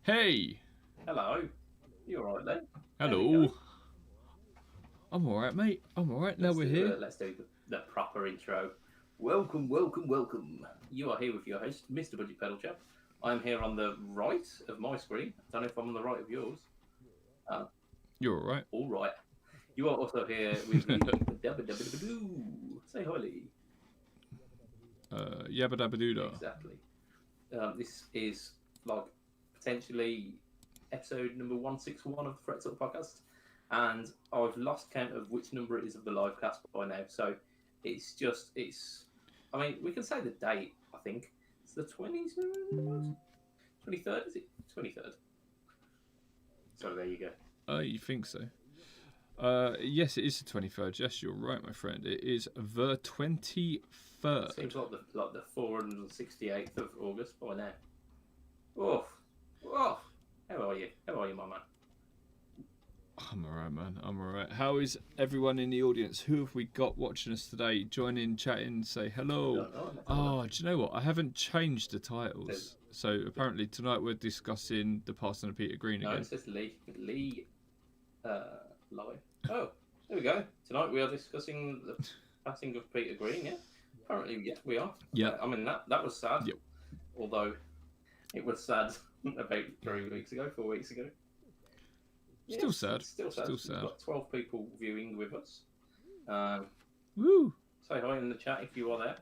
Hey! Hello. You alright then? Hello. I'm alright, mate. I'm alright. Now we're here. Let's do the proper intro. Welcome, welcome, welcome. You are here with your host, Mr. Budget Pedal Chap. I'm here on the right of my screen. I don't know if I'm on the right of yours. You're alright. All right. You are also here with me. Say hi, Lee. Yabba dabba doodah. Exactly. This is like potentially episode number 161 of the Fret Talk podcast, and I've lost count of which number it is of the live cast by now. So it's. I mean, we can say the date. I think it's the 20th, 23rd. Is it 23rd? So there you go. You think so? Yes, it is the 23rd. Yes, you're right, my friend. It is the 23rd. Seems like the 468th of August by now. Oh. How are you? How are you, my man? I'm alright, man. I'm alright. How is everyone in the audience? Who have we got watching us today? Join in, chat in, say hello. Oh, do you know what? I haven't changed the titles. So apparently tonight we're discussing the passing of Peter Green again. No, it says Lee. Lowy. Oh, there we go. Tonight we are discussing the passing of Peter Green, yeah? Apparently, yes, we are. Yeah. I mean, that was sad. Yep. Although, it was sad about 4 weeks ago. Still sad. Still sad. We've got 12 people viewing with us. Woo! Say hi in the chat if you are there.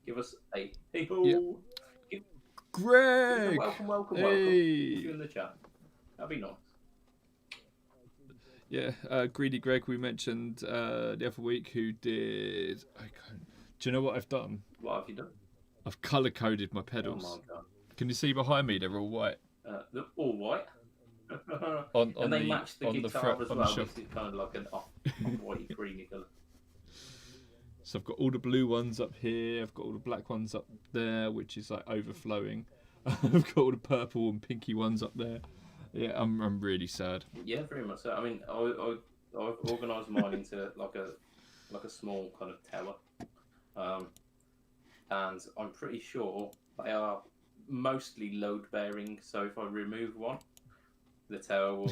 Give us a hey-ho. Yep. Greg! Welcome. You in the chat. That'd be nice. Yeah, Greedy Greg we mentioned the other week who did... Do you know what I've done? What have you done? I've colour-coded my pedals. Oh my god. Can you see behind me? They're all white. They're all white. And they match the guitar as well, shelf. which is kind of like an off-white creamy colour. So I've got all the blue ones up here. I've got all the black ones up there, which is like overflowing. I've got all the purple and pinky ones up there. Yeah, I'm really sad. Yeah, very much so. I mean, I've organised mine into like a small kind of tower, and I'm pretty sure they are mostly load bearing. So if I remove one, the tower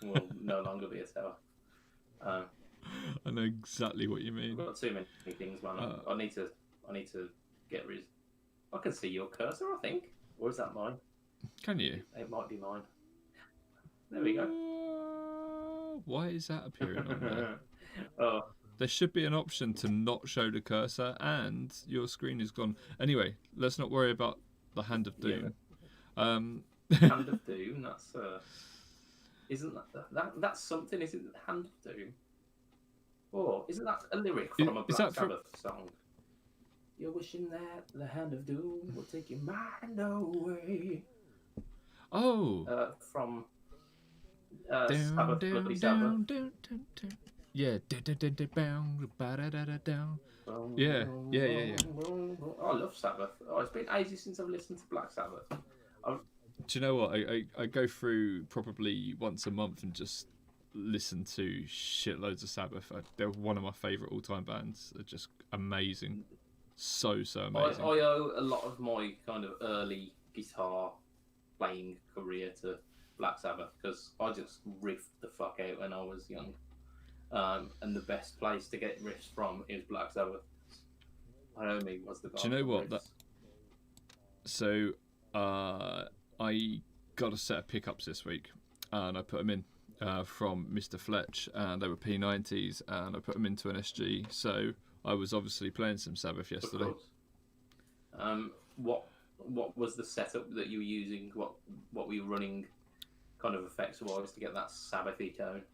will no longer be a tower. I know exactly what you mean. I've got too many things, man. I need to get rid. I can see your cursor, I think, or is that mine? Can you? It might be mine. There we go. Why is that appearing on there? Oh. There should be an option to not show the cursor, and your screen is gone. Anyway, let's not worry about the Hand of Doom. Yeah. Hand of Doom. That's isn't that's something? Isn't it? Hand of Doom? Or isn't that a lyric from a Black Sabbath song? You're wishing that the Hand of Doom will take your mind away. Oh. From Sabbath, Bloody Sabbath. Yeah. Yeah. I love Sabbath. Oh, it's been ages since I've listened to Black Sabbath. Do you know what? I go through probably once a month and just listen to shitloads of Sabbath. They're one of my favourite all-time bands. They're just amazing. So amazing. I owe a lot of my kind of early guitar playing career to Black Sabbath because I just riffed the fuck out when I was young. And the best place to get riffs from is Black Sabbath. Naomi was the guy. Do you know what? So, I got a set of pickups this week, and I put them in from Mr. Fletch, and they were P90s, and I put them into an SG. So I was obviously playing some Sabbath yesterday. What was the setup that you were using? What were you running, kind of effects-wise, to get that Sabbathy tone?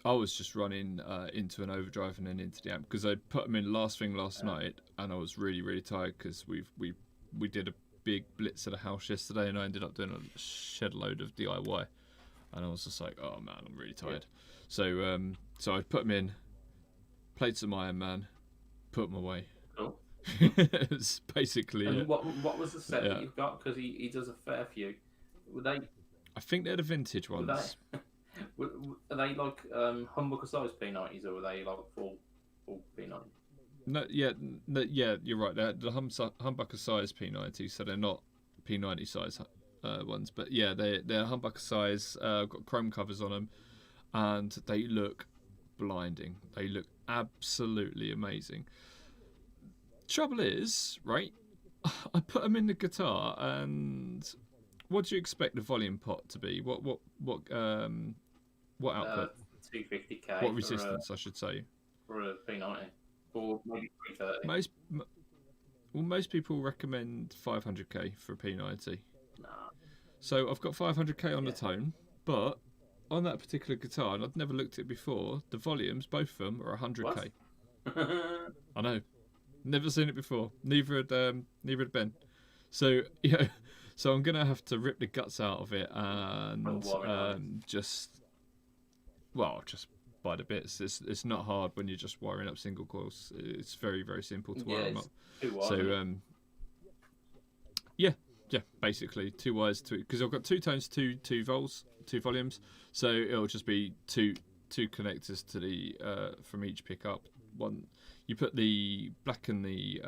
I was just running into an overdrive and then into the amp because I put them in last night, and I was really tired because we did a big blitz at a house yesterday, and I ended up doing a shed load of DIY, and I was just like, oh man, I'm really tired. Yeah. So I put them in, played some Iron Man, put them away. Cool. It's basically. And what was the set that you've got? Because he does a fair few. Were they? I think they're the vintage ones. Are they like humbucker size P90s, or were they like full P90? No, you're right. They're the humbucker size P90, so they're not P90 size ones, but yeah, they're humbucker size. Got chrome covers on them, and they look blinding. They look absolutely amazing. Trouble is, right? I put them in the guitar, and what do you expect the volume pot to be? What output? 250k. What resistance, I should say. For a P90, or maybe 330. Most people recommend 500k for a P90. Nah. So I've got 500k on the tone, but on that particular guitar, and I'd never looked at it before, the volumes, both of them, are 100k. I know, never seen it before. Neither had Ben. So yeah, so I'm gonna have to rip the guts out of it and just by the bits. It's not hard when you're just wiring up single coils. It's very, very simple to wire them up. So yeah, basically 2 wires, because I've got 2 tones, 2 vols, 2 volumes. So it'll just be two connectors to the from each pickup. One, you put the black and the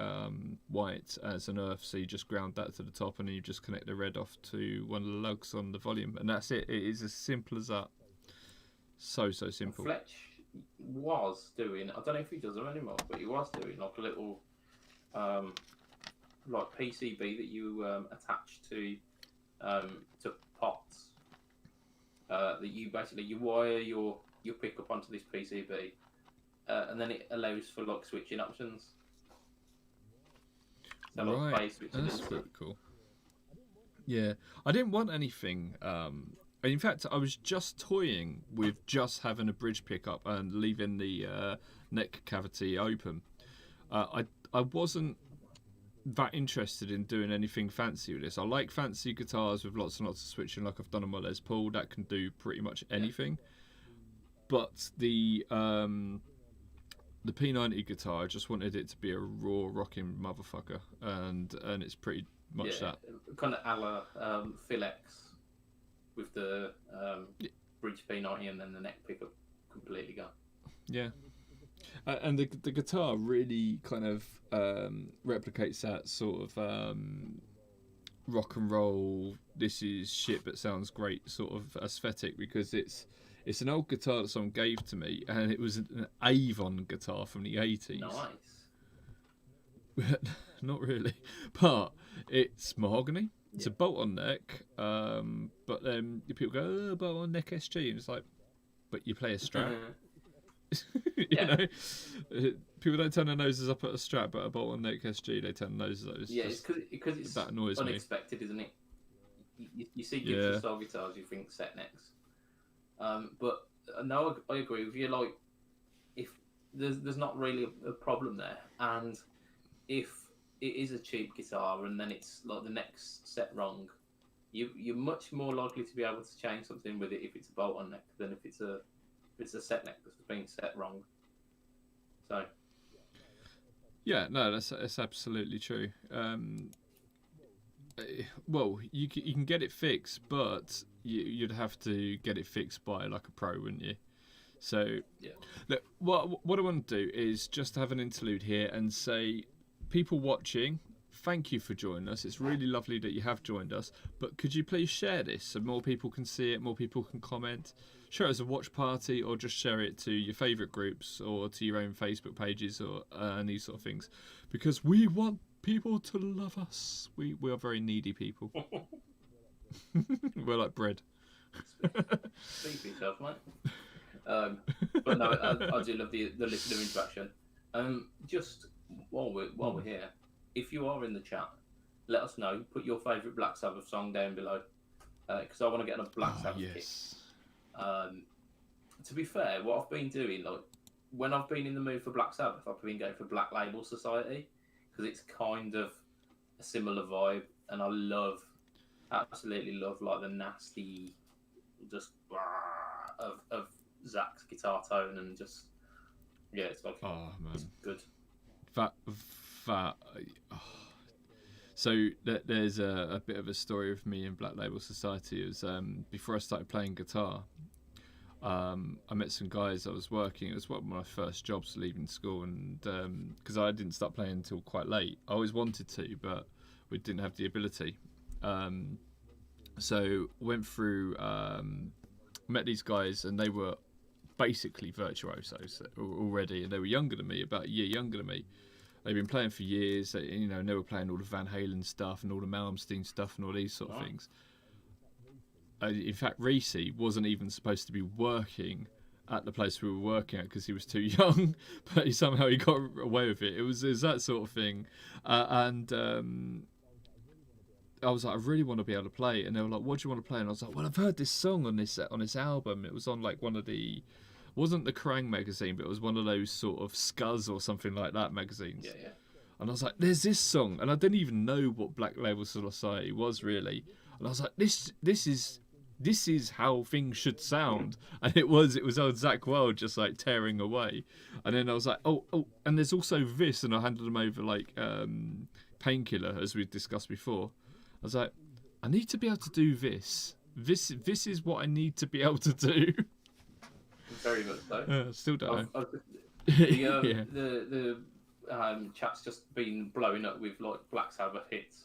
white as an earth, so you just ground that to the top, and then you just connect the red off to one of the lugs on the volume, and that's it. It is as simple as that. So simple. Fletch was doing, I don't know if he does them anymore, but he was doing like a little like PCB that you attach to pots, that you basically wire your pickup onto this PCB, and then it allows for like switching options. So like phase switching. That's pretty cool. Yeah, I didn't want anything. In fact, I was just toying with just having a bridge pickup and leaving the neck cavity open. I wasn't that interested in doing anything fancy with this. I like fancy guitars with lots and lots of switching, like I've done on my Les Paul. That can do pretty much anything. But the P90 guitar, I just wanted it to be a raw rocking motherfucker, and it's pretty much that. Kind of a la Phil X, with the bridge P90 and then the neck pickup completely gone. Yeah. And the guitar really kind of replicates that sort of rock and roll, this is shit but sounds great sort of aesthetic, because it's an old guitar that someone gave to me, and it was an Avon guitar from the 80s. Nice. Not really, but it's mahogany. It's a bolt-on neck, but then people go, "Oh, bolt-on neck SG," and it's like, but you play a Strat. You know, people don't turn their noses up at a Strat, but a bolt-on neck SG, they turn their noses up. It's because it's that annoys unexpected, isn't it? You see Gibson style guitars, you think set necks. But no, I agree with you. Like, if there's not really a problem there, and if it is a cheap guitar and then it's like the neck's set wrong, you're much more likely to be able to change something with it if it's a bolt-on neck than if it's a set neck that's been set wrong. So yeah, no, that's absolutely true. Well, you can get it fixed, but you'd have to get it fixed by like a pro, wouldn't you? So look, what I want to do is just have an interlude here and say, people watching, thank you for joining us. It's really lovely that you have joined us, but could you please share this so more people can see it, more people can comment, share it as a watch party, or just share it to your favourite groups or to your own Facebook pages, or and these sort of things, because we want people to love us. We are very needy people. We're like bread. Speak for yourself, mate. But no, I do love the listener interaction. Just while we're here, if you are in the chat, let us know. Put your favourite Black Sabbath song down below, because I want to get on a Black Sabbath kick. To be fair, what I've been doing, like when I've been in the mood for Black Sabbath, I've been going for Black Label Society, because it's kind of a similar vibe, and I absolutely love like the nasty, just of Zach's guitar tone, and just it's like it's good. So there's a bit of a story of me in Black Label Society. It was before I started playing guitar. I met some guys. I was working. It was one of my first jobs leaving school, and because I didn't start playing until quite late. I always wanted to, but we didn't have the ability. So went through, met these guys, and they were basically virtuosos already, and they were younger than me, about a year younger than me. They've been playing for years, and they were playing all the Van Halen stuff and all the Malmsteen stuff and all these sort of things. In fact, Reese wasn't even supposed to be working at the place we were working at because he was too young, but somehow he got away with it. It was that sort of thing, and I was like, I really want to be able to play, and they were like, what do you want to play? And I was like, well, I've heard this song on this album. It was on like one of the, wasn't the Kerrang magazine, but it was one of those sort of Scuzz or something like that magazines. Yeah. And I was like, there's this song, and I didn't even know what Black Label Society was really. And I was like, this is how things should sound. And it was old Zach Wild just like tearing away. And then I was like, oh, and there's also this, and I handed them over like Painkiller, as we discussed before. I was like, I need to be able to do this. This is what I need to be able to do. Very much so. Still don't know. The chat's just been blowing up with like Black Sabbath hits.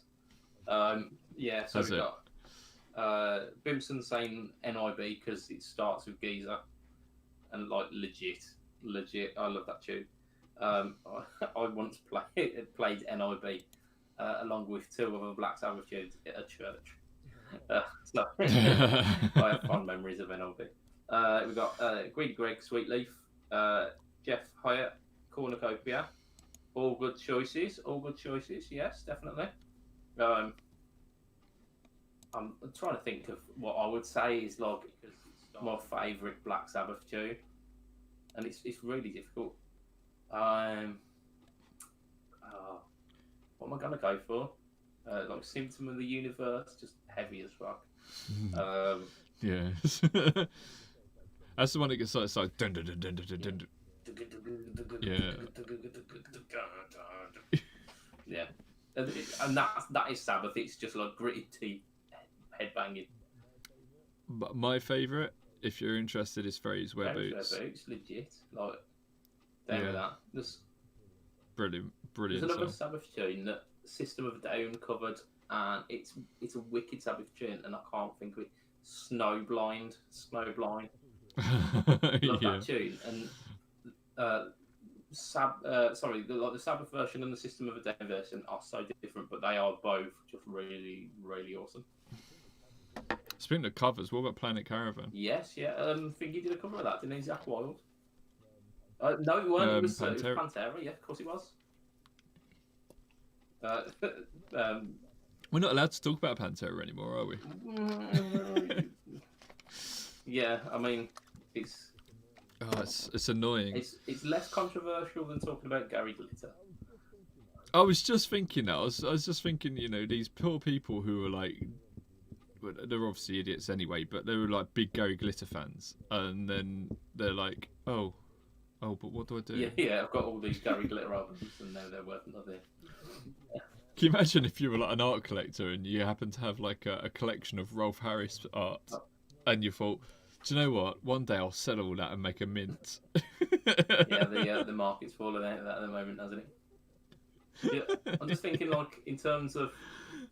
So we've got Bimson saying NIB because it starts with Geezer, and like legit. I love that tune. I once played NIB along with two other Black Sabbath tunes at a church. So I have fond memories of NIB. We've got Greedy Greg, Sweetleaf, Jeff Hyatt, Cornucopia. All good choices. Yes, definitely. I'm trying to think of what I would say is like my favourite Black Sabbath tune, and it's really difficult. What am I gonna go for? Like Symptom of the Universe, just heavy as fuck. Yeah. That's the one that gets like dun dun dun dun dun dun. Yeah. Yeah. And that is Sabbath. It's just like gritty teeth, headbanging. But my favourite, if you're interested, is Fairies Wear Boots. Legit. Like, down with that. There's brilliant There's another song. Sabbath tune that System of a Down covered, and it's a wicked Sabbath tune, and I can't think of it. Snowblind. Love that tune. And the Sabbath version and the System of a Down version are so different, but they are both just really, really awesome. Speaking of covers, what about Planet Caravan? Yes, yeah. I think he did a cover of that, didn't he, Zach Wild? No, it weren't. It was Pantera. Yeah, of course it was. We're not allowed to talk about Pantera anymore, are we? Yeah, I mean, it's annoying. It's less controversial than talking about Gary Glitter. I was just thinking that. I was just thinking, these poor people who were like, they're obviously idiots anyway, but they were like big Gary Glitter fans, and then they're like, oh, but what do I do? Yeah, I've got all these Gary Glitter albums, and now they're worth nothing. Can you imagine if you were like an art collector and you happen to have like a collection of Rolf Harris art, and you thought, do you know what? One day I'll sell all that and make a mint. Yeah, the market's falling out of that at the moment, hasn't it? Yeah, I'm just thinking, like, in terms of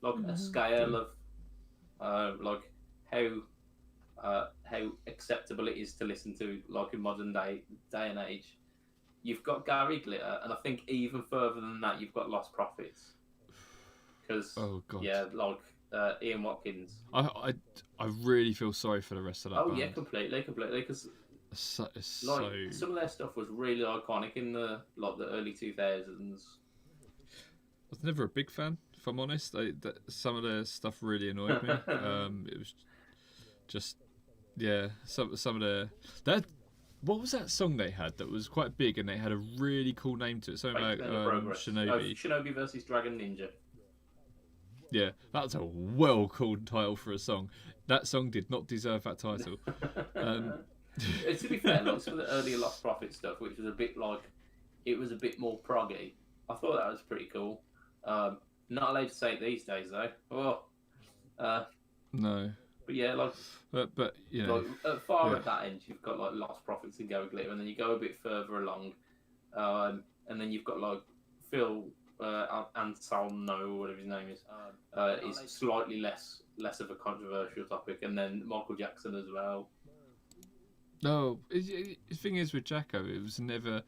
like a scale of like how acceptable it is to listen to, like, in modern day and age. You've got Gary Glitter, and I think even further than that, you've got Lost Prophets. Because like Ian Watkins. I really feel sorry for the rest of that. Band. Yeah, completely. Because some of their stuff was really iconic in the early 2000s. I was never a big fan, if I'm honest. Some of their stuff really annoyed me. It was just some of their what was that song they had that was quite big and they had a really cool name to it? Something like Shinobi. Shinobi versus Dragon Ninja. Yeah, that's a well called title for a song. That song did not deserve that title. To be fair, like some of the earlier Lost Prophet stuff, which was a bit more proggy, I thought that was pretty cool. Not allowed to say it these days though. No. But yeah, like, but at that end, you've got like Lost Prophets and Gary Glitter, and then you go a bit further along, and then you've got like Phil Anselmo, or whatever his name is. Is slightly less less of a controversial topic, and then Michael Jackson as well. No, the thing is with Jacko, it was never.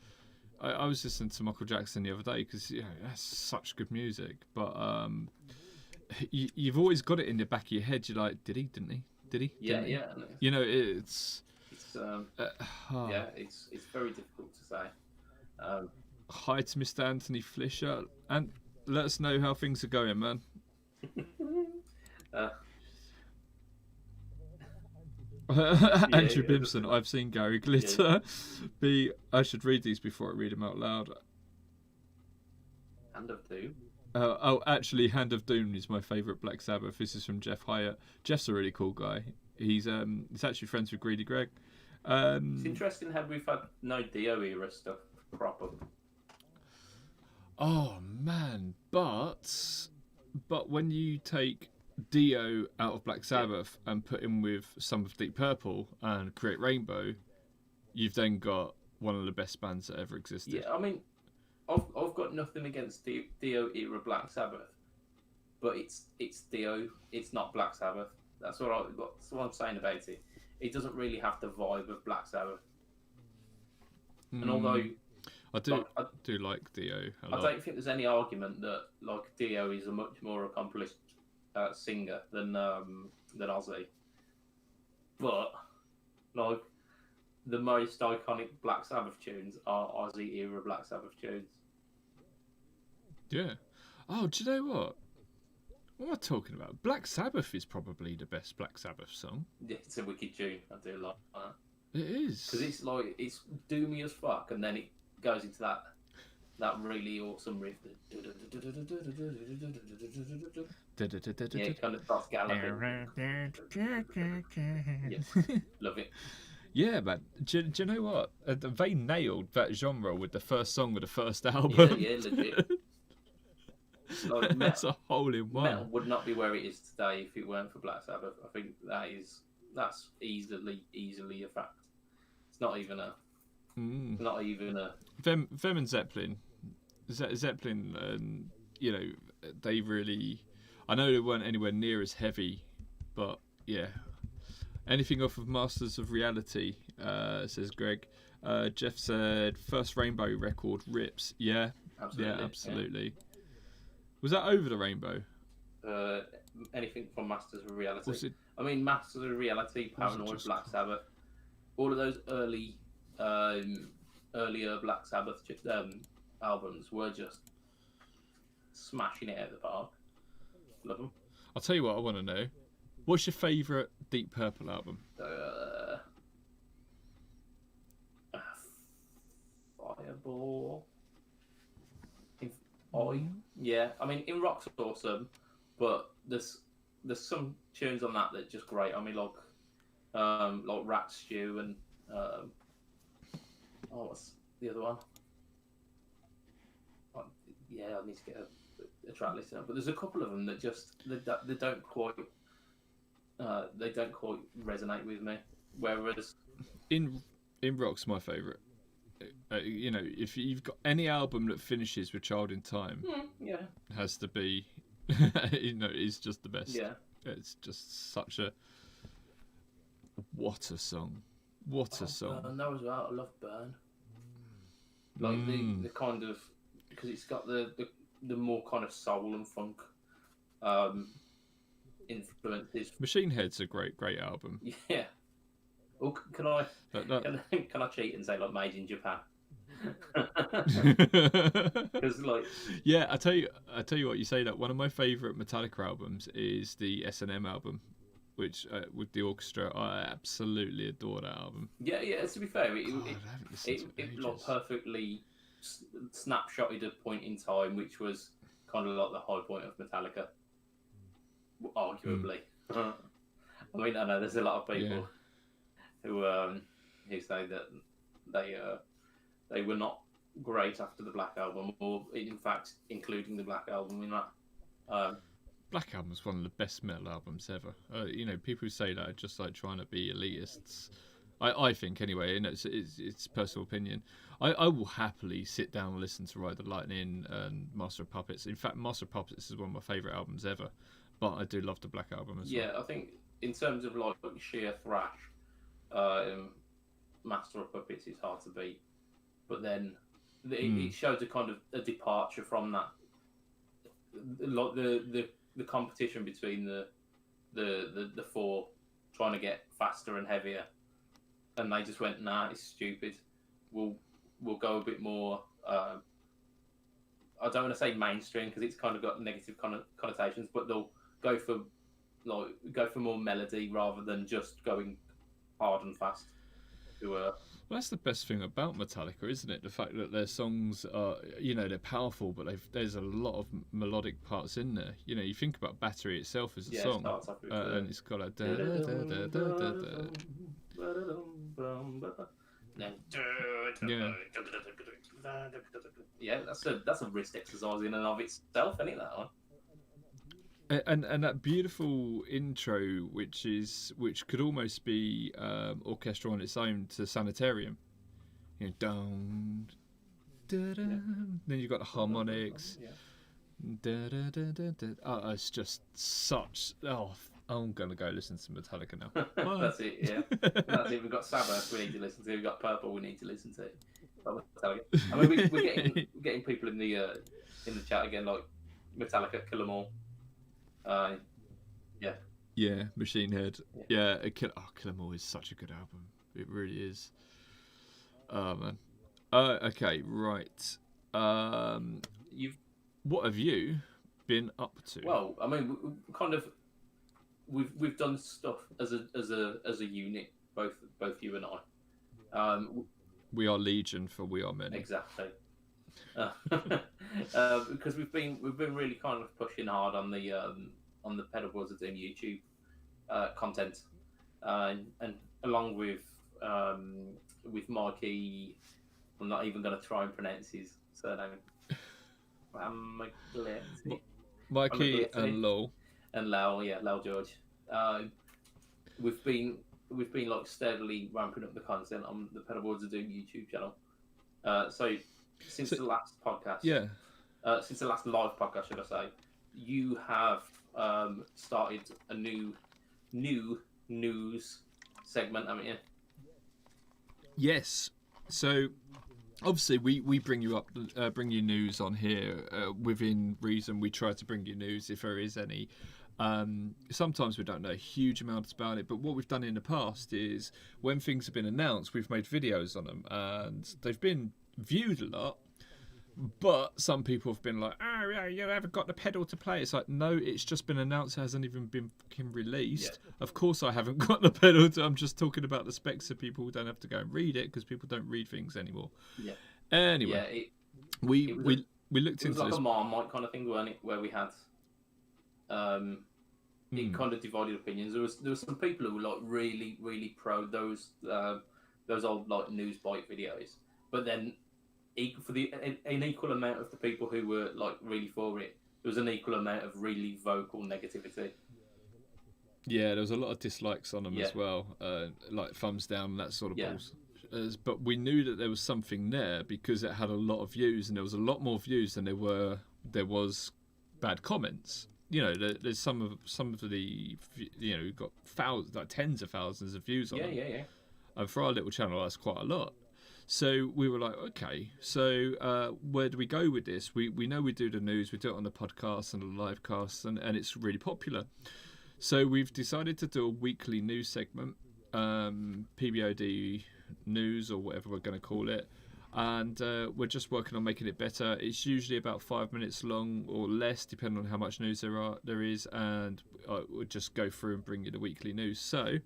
I was listening to Michael Jackson the other day because that's such good music, but you've always got it in the back of your head. You're like, did he? Didn't he? Did he? Yeah, Didn't he? yeah. You know, it's Yeah, it's very difficult to say. Hi to Mr. Anthony Flisher, and let us know how things are going, man. Andrew Bimson, I've seen Gary Glitter. Yeah. I should read these before I read them out loud. Hand of Doom. Actually, Hand of Doom is my favourite Black Sabbath. This is from Jeff Hyatt. Jeff's a really cool guy. He's actually friends with Greedy Greg. It's interesting how we've had no Dio era stuff proper. Oh man, but when you take Dio out of Black Sabbath and put him with some of Deep Purple and create Rainbow, you've then got one of the best bands that ever existed. Yeah, I mean, I've got nothing against Dio era Black Sabbath, but it's Dio. It's not Black Sabbath. That's what I'm saying about it. It doesn't really have the vibe of Black Sabbath. And although I do like Dio a lot. I don't think there's any argument that like Dio is a much more accomplished singer than Ozzy, but like the most iconic Black Sabbath tunes are Ozzy era Black Sabbath tunes. Yeah. Oh, do you know what? What am I talking about? Black Sabbath is probably the best Black Sabbath song. Yeah, it's a wicked tune. I do like that. It is because it's like it's doomy as fuck, and then it goes into that really awesome riff. Yeah, it kind of starts galloping. Yes, love it. Yeah, man. Do you know what? They nailed that genre with the first song of the first album. Yeah, legit. Like, that's a hole in one. Metal would not be where it is today if it weren't for Black Sabbath. I think that's easily a fact. It's not even a. Not even a. Them and Zeppelin, Zeppelin. You know, they really. I know they weren't anywhere near as heavy, but yeah. Anything off of Masters of Reality, says Greg. Jeff said first Rainbow record rips. Yeah, absolutely. Yeah, absolutely. Yeah. Was that Over the Rainbow? Anything from Masters of Reality. I mean, Masters of Reality, Paranoid, Black Sabbath, all of those earlier Black Sabbath albums were just smashing it out of the park. Love them. I'll tell you what I want to know. What's your favourite Deep Purple album? Fireball. Yeah, I mean, In Rock's awesome, but there's some tunes on that just great. I mean, like Rat Stew and what's the other one? Yeah, I need to get a track list out. But there's a couple of them that just they don't quite resonate with me. Whereas In Rock's my favourite. You know, if you've got any album that finishes with Child in Time, has to be, you know, it's just the best. Yeah, it's just such a what a song. No, as well, I love Burn. Like the kind of because it's got the more kind of soul and funk influences. Machine Head's a great album. Yeah. Well, can I cheat and say like made in Japan? Because like yeah, I tell you what, you say that one of my favourite Metallica albums is the S&M album, which with the orchestra, I absolutely adore that album. Yeah. To be fair, it like perfectly snapshotted a point in time, which was kind of like the high point of Metallica, arguably. I mean, I know there's a lot of people who say that they were not great after the Black Album, or in fact, including the Black Album in that. Black Album is one of the best metal albums ever. You know, people who say that are just like trying to be elitists. I think anyway, and it's personal opinion. I will happily sit down and listen to Ride the Lightning and Master of Puppets. In fact, Master of Puppets is one of my favourite albums ever. But I do love the Black Album as well. Yeah, I think in terms of like sheer thrash, Master of Puppets is hard to beat. But then it shows a kind of a departure from that, like the competition between the four trying to get faster and heavier, and they just went, nah, it's stupid. We'll go a bit more. I don't want to say mainstream because it's kind of got negative connotations, but they'll go for more melody rather than just going hard and fast. Well, that's the best thing about Metallica, isn't it? The fact that their songs are, they're powerful, but there's a lot of melodic parts in there. You think about Battery itself as a song, and it's got a yeah, that's a wrist exercise in and of itself, isn't it, that one? And that beautiful intro, which could almost be orchestral on its own to Sanitarium, down, then you've got the harmonics. It's just such. I'm gonna go listen to Metallica now. That's it, yeah. That's it. We've got Sabbath we need to listen to. We've got Purple we need to listen to. Metallica. I mean, we're getting people in the chat again, like Metallica, Kill 'Em All. Yeah, Machine Head. Yeah, Kill 'Em All is such a good album. It really is. Oh man. Okay, right. What have you been up to? Well, I mean, we've done stuff as a unit, both you and I. We are legion, for we are many. Exactly. Because we've been really kind of pushing hard on the Pedalboards of Doom YouTube content, and along with Mikey, I'm not even going to try and pronounce his surname. Mikey and Lowell. And Lowell, yeah, Lowell George. We've been like steadily ramping up the content on the Pedalboards of Doom YouTube channel. So since the last podcast, since the last live podcast, should I say, you have started a new news segment, haven't you? Yes. So obviously we bring you news on here within reason. We try to bring you news if there is any. Sometimes we don't know huge amounts about it, but what we've done in the past is when things have been announced, we've made videos on them, and they've been viewed a lot. But some people have been like, "Oh, yeah, you haven't got the pedal to play." It's like, no, it's just been announced. It hasn't even been fucking released. Yeah. Of course, I haven't got the pedal. I'm just talking about the specs, so people don't have to go and read it because people don't read things anymore. Yeah. Anyway, we looked into like this. A Marmite kind of thing, weren't it? Where we had, it kind of divided opinions. There was some people who were like really pro those old like news bite videos, but then for an equal amount of the people who were like really for it, there was an equal amount of really vocal negativity. Yeah, there was a lot of dislikes on them as well, like thumbs down and that sort of balls. But we knew that there was something there because it had a lot of views, and there was a lot more views than there was bad comments. There's some of the we've got thousands, like tens of thousands of views on them. Yeah. And for our little channel, that's quite a lot. So we were like, okay, so where do we go with this? We know we do the news, we do it on the podcast and the live casts, and it's really popular. So we've decided to do a weekly news segment, PBOD news or whatever we're going to call it. And we're just working on making it better. It's usually about 5 minutes long or less, depending on how much news there is. And we'll just go through and bring you the weekly news. So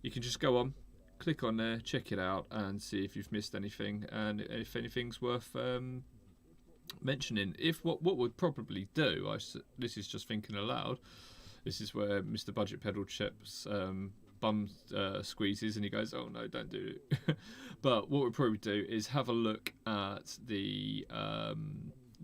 you can just go on, click on there, check it out, and see if you've missed anything, and if anything's worth mentioning. If what we'd probably do, this is just thinking aloud. This is where Mr. Budget Pedal Chip's bum squeezes, and he goes, "Oh no, don't do it." But what we'd probably do is have a look at the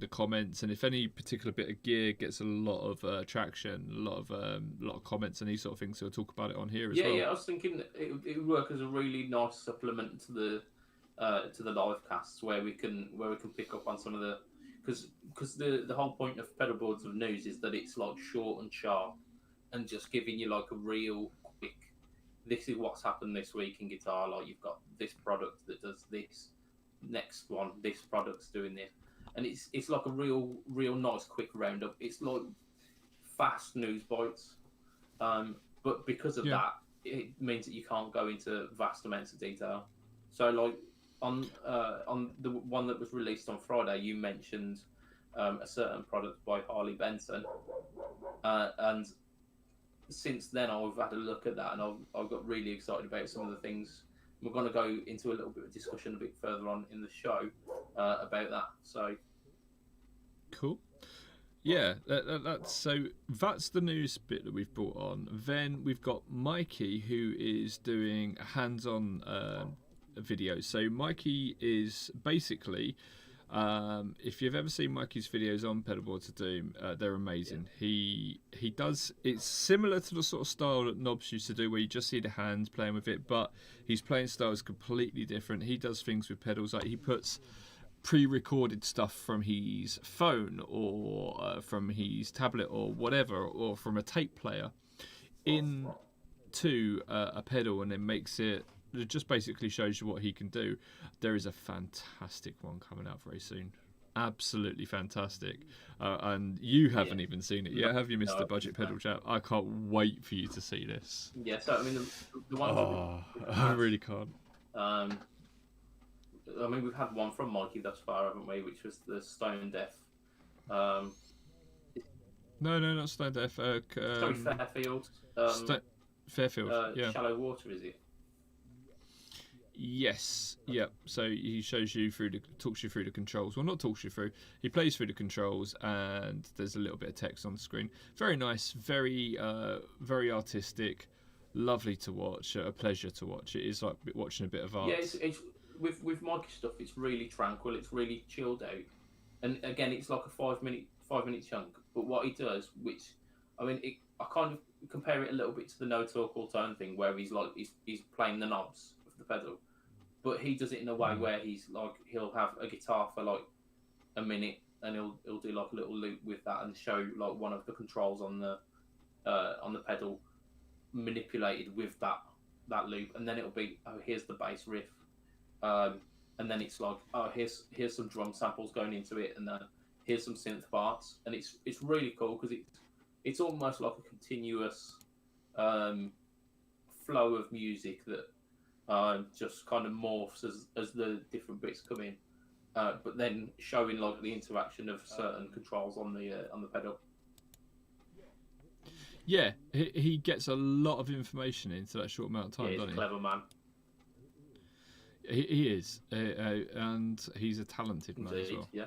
comments, and if any particular bit of gear gets a lot of traction, a lot of comments and these sort of things, so we'll talk about it on here as well. Yeah, I was thinking it would work as a really nice supplement to the live casts where we can pick up on some of the, because the whole point of pedal boards of news is that it's like short and sharp, and just giving you like a real quick. This is what's happened this week in guitar. Like you've got this product that does this, next one this product's doing this, and it's like a real nice quick roundup. It's like fast news bites, but because of that, it means that you can't go into vast amounts of detail. So like on the one that was released on Friday, you mentioned a certain product by Harley Benson, and since then I've had a look at that, and I've got really excited about some of the things. We're going to go into a little bit of discussion a bit further on in the show about that. So cool. Yeah, that's the news bit that we've brought on. Then we've got Mikey, who is doing hands-on videos. So Mikey is basically, if you've ever seen Mikey's videos on Pedalboards of Doom, they're amazing. He does, it's similar to the sort of style that Knobs used to do, where you just see the hands playing with it, but his playing style is completely different. He does things with pedals, like he puts pre-recorded stuff from his phone or from his tablet or whatever, or from a tape player into a pedal, and then makes it just basically shows you what he can do. There is a fantastic one coming out very soon, absolutely fantastic, and you haven't even seen it yet, have you, Mr. Budget Pedal Chap? I can't wait for you to see this. Yeah, so I mean the ones I really can't. I mean, we've had one from Mikey thus far, haven't we? Which was the Stone Deaf. No, not Stone Deaf. Sorry, Fairfield. Fairfield. Yeah. Shallow Water, is it? Yes. Yeah. So he talks you through the controls. Well, not talks you through. He plays through the controls, and there's a little bit of text on the screen. Very nice. Very artistic. Lovely to watch. A pleasure to watch. It is like watching a bit of art. Yeah, it's with Mikey stuff. It's really tranquil. It's really chilled out. And again, it's like a 5 minute chunk. But what he does, which I mean, I kind of compare it a little bit to the No Talk All Tone thing, where he's playing the knobs of the pedal, but he does it in a way where he's like, he'll have a guitar for like a minute, and he'll do like a little loop with that and show like one of the controls on the pedal manipulated with that loop, and then it'll be, oh, here's the bass riff, and then it's like, oh, here's some drum samples going into it, and then here's some synth parts, and it's really cool because it's almost like a continuous flow of music that just kind of morphs as the different bits come in, but then showing like the interaction of certain controls on the pedal. Yeah, he gets a lot of information into that short amount of time, doesn't he? He's a clever man. He is, and he's a talented man as well. Yeah.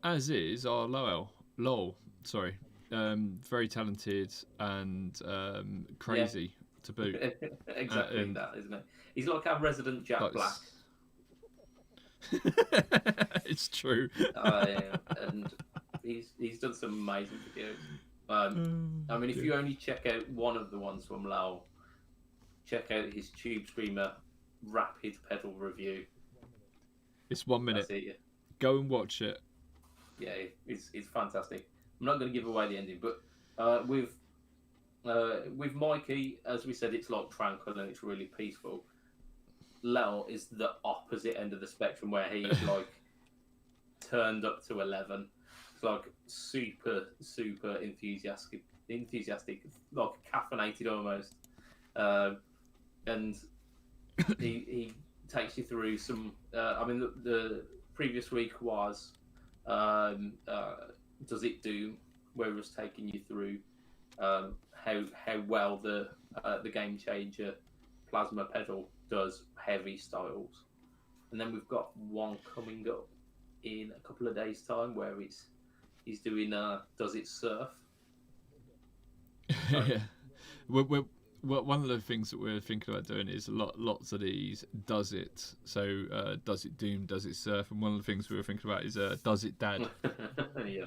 As is our Lowell. Sorry, very talented and crazy to boot. Exactly that, isn't it? He's like our resident Jack Black. It's true. And he's done some amazing videos. I mean, if you only check out one of the ones from Lowell, check out his Tube Screamer rapid pedal review. It's 1 minute. That's it, yeah. Go and watch it. Yeah, it's fantastic. I'm not going to give away the ending, but with Mikey, as we said, it's like tranquil and it's really peaceful. Lowell is the opposite end of the spectrum, where he's like turned up to 11. It's like super enthusiastic, like caffeinated almost, and he takes you through some. I mean, the previous week was Does It Do, where it was taking you through how well the Game Changer plasma pedal does heavy styles, and then we've got one coming up in a couple of days' time where he's doing Does It Surf. Yeah. One of the things that we're thinking about doing is lots of these Does It. So Does It Doom, Does It Surf, and one of the things we were thinking about is Does It Dad. Yeah.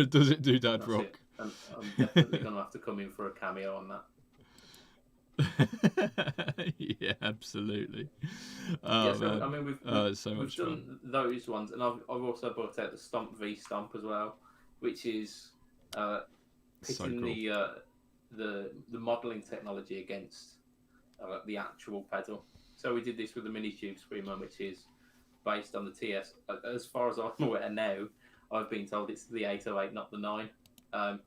Does It Do Dad? That's Rock. I'm definitely going to have to come in for a cameo on that. 'Cause, I mean, if you only check out one of the ones from Lowell, check out his Tube Screamer rapid pedal review. It's really cool because it's almost like a continuous flow of music that just kind of morphs as the different bits come in, but then showing like the interaction of certain controls on the pedal. Yeah, absolutely. Yeah, Oh so I man, mean it's so we've much fun. done those ones, and I've also brought out the Stomp v Stomp as well, which is uh, So pitting cool. the modelling technology against the actual pedal. So we did this with the mini tube screamer, which is based on the TS. As far as I'm aware now, I've been told it's the 808, not the 9. Um,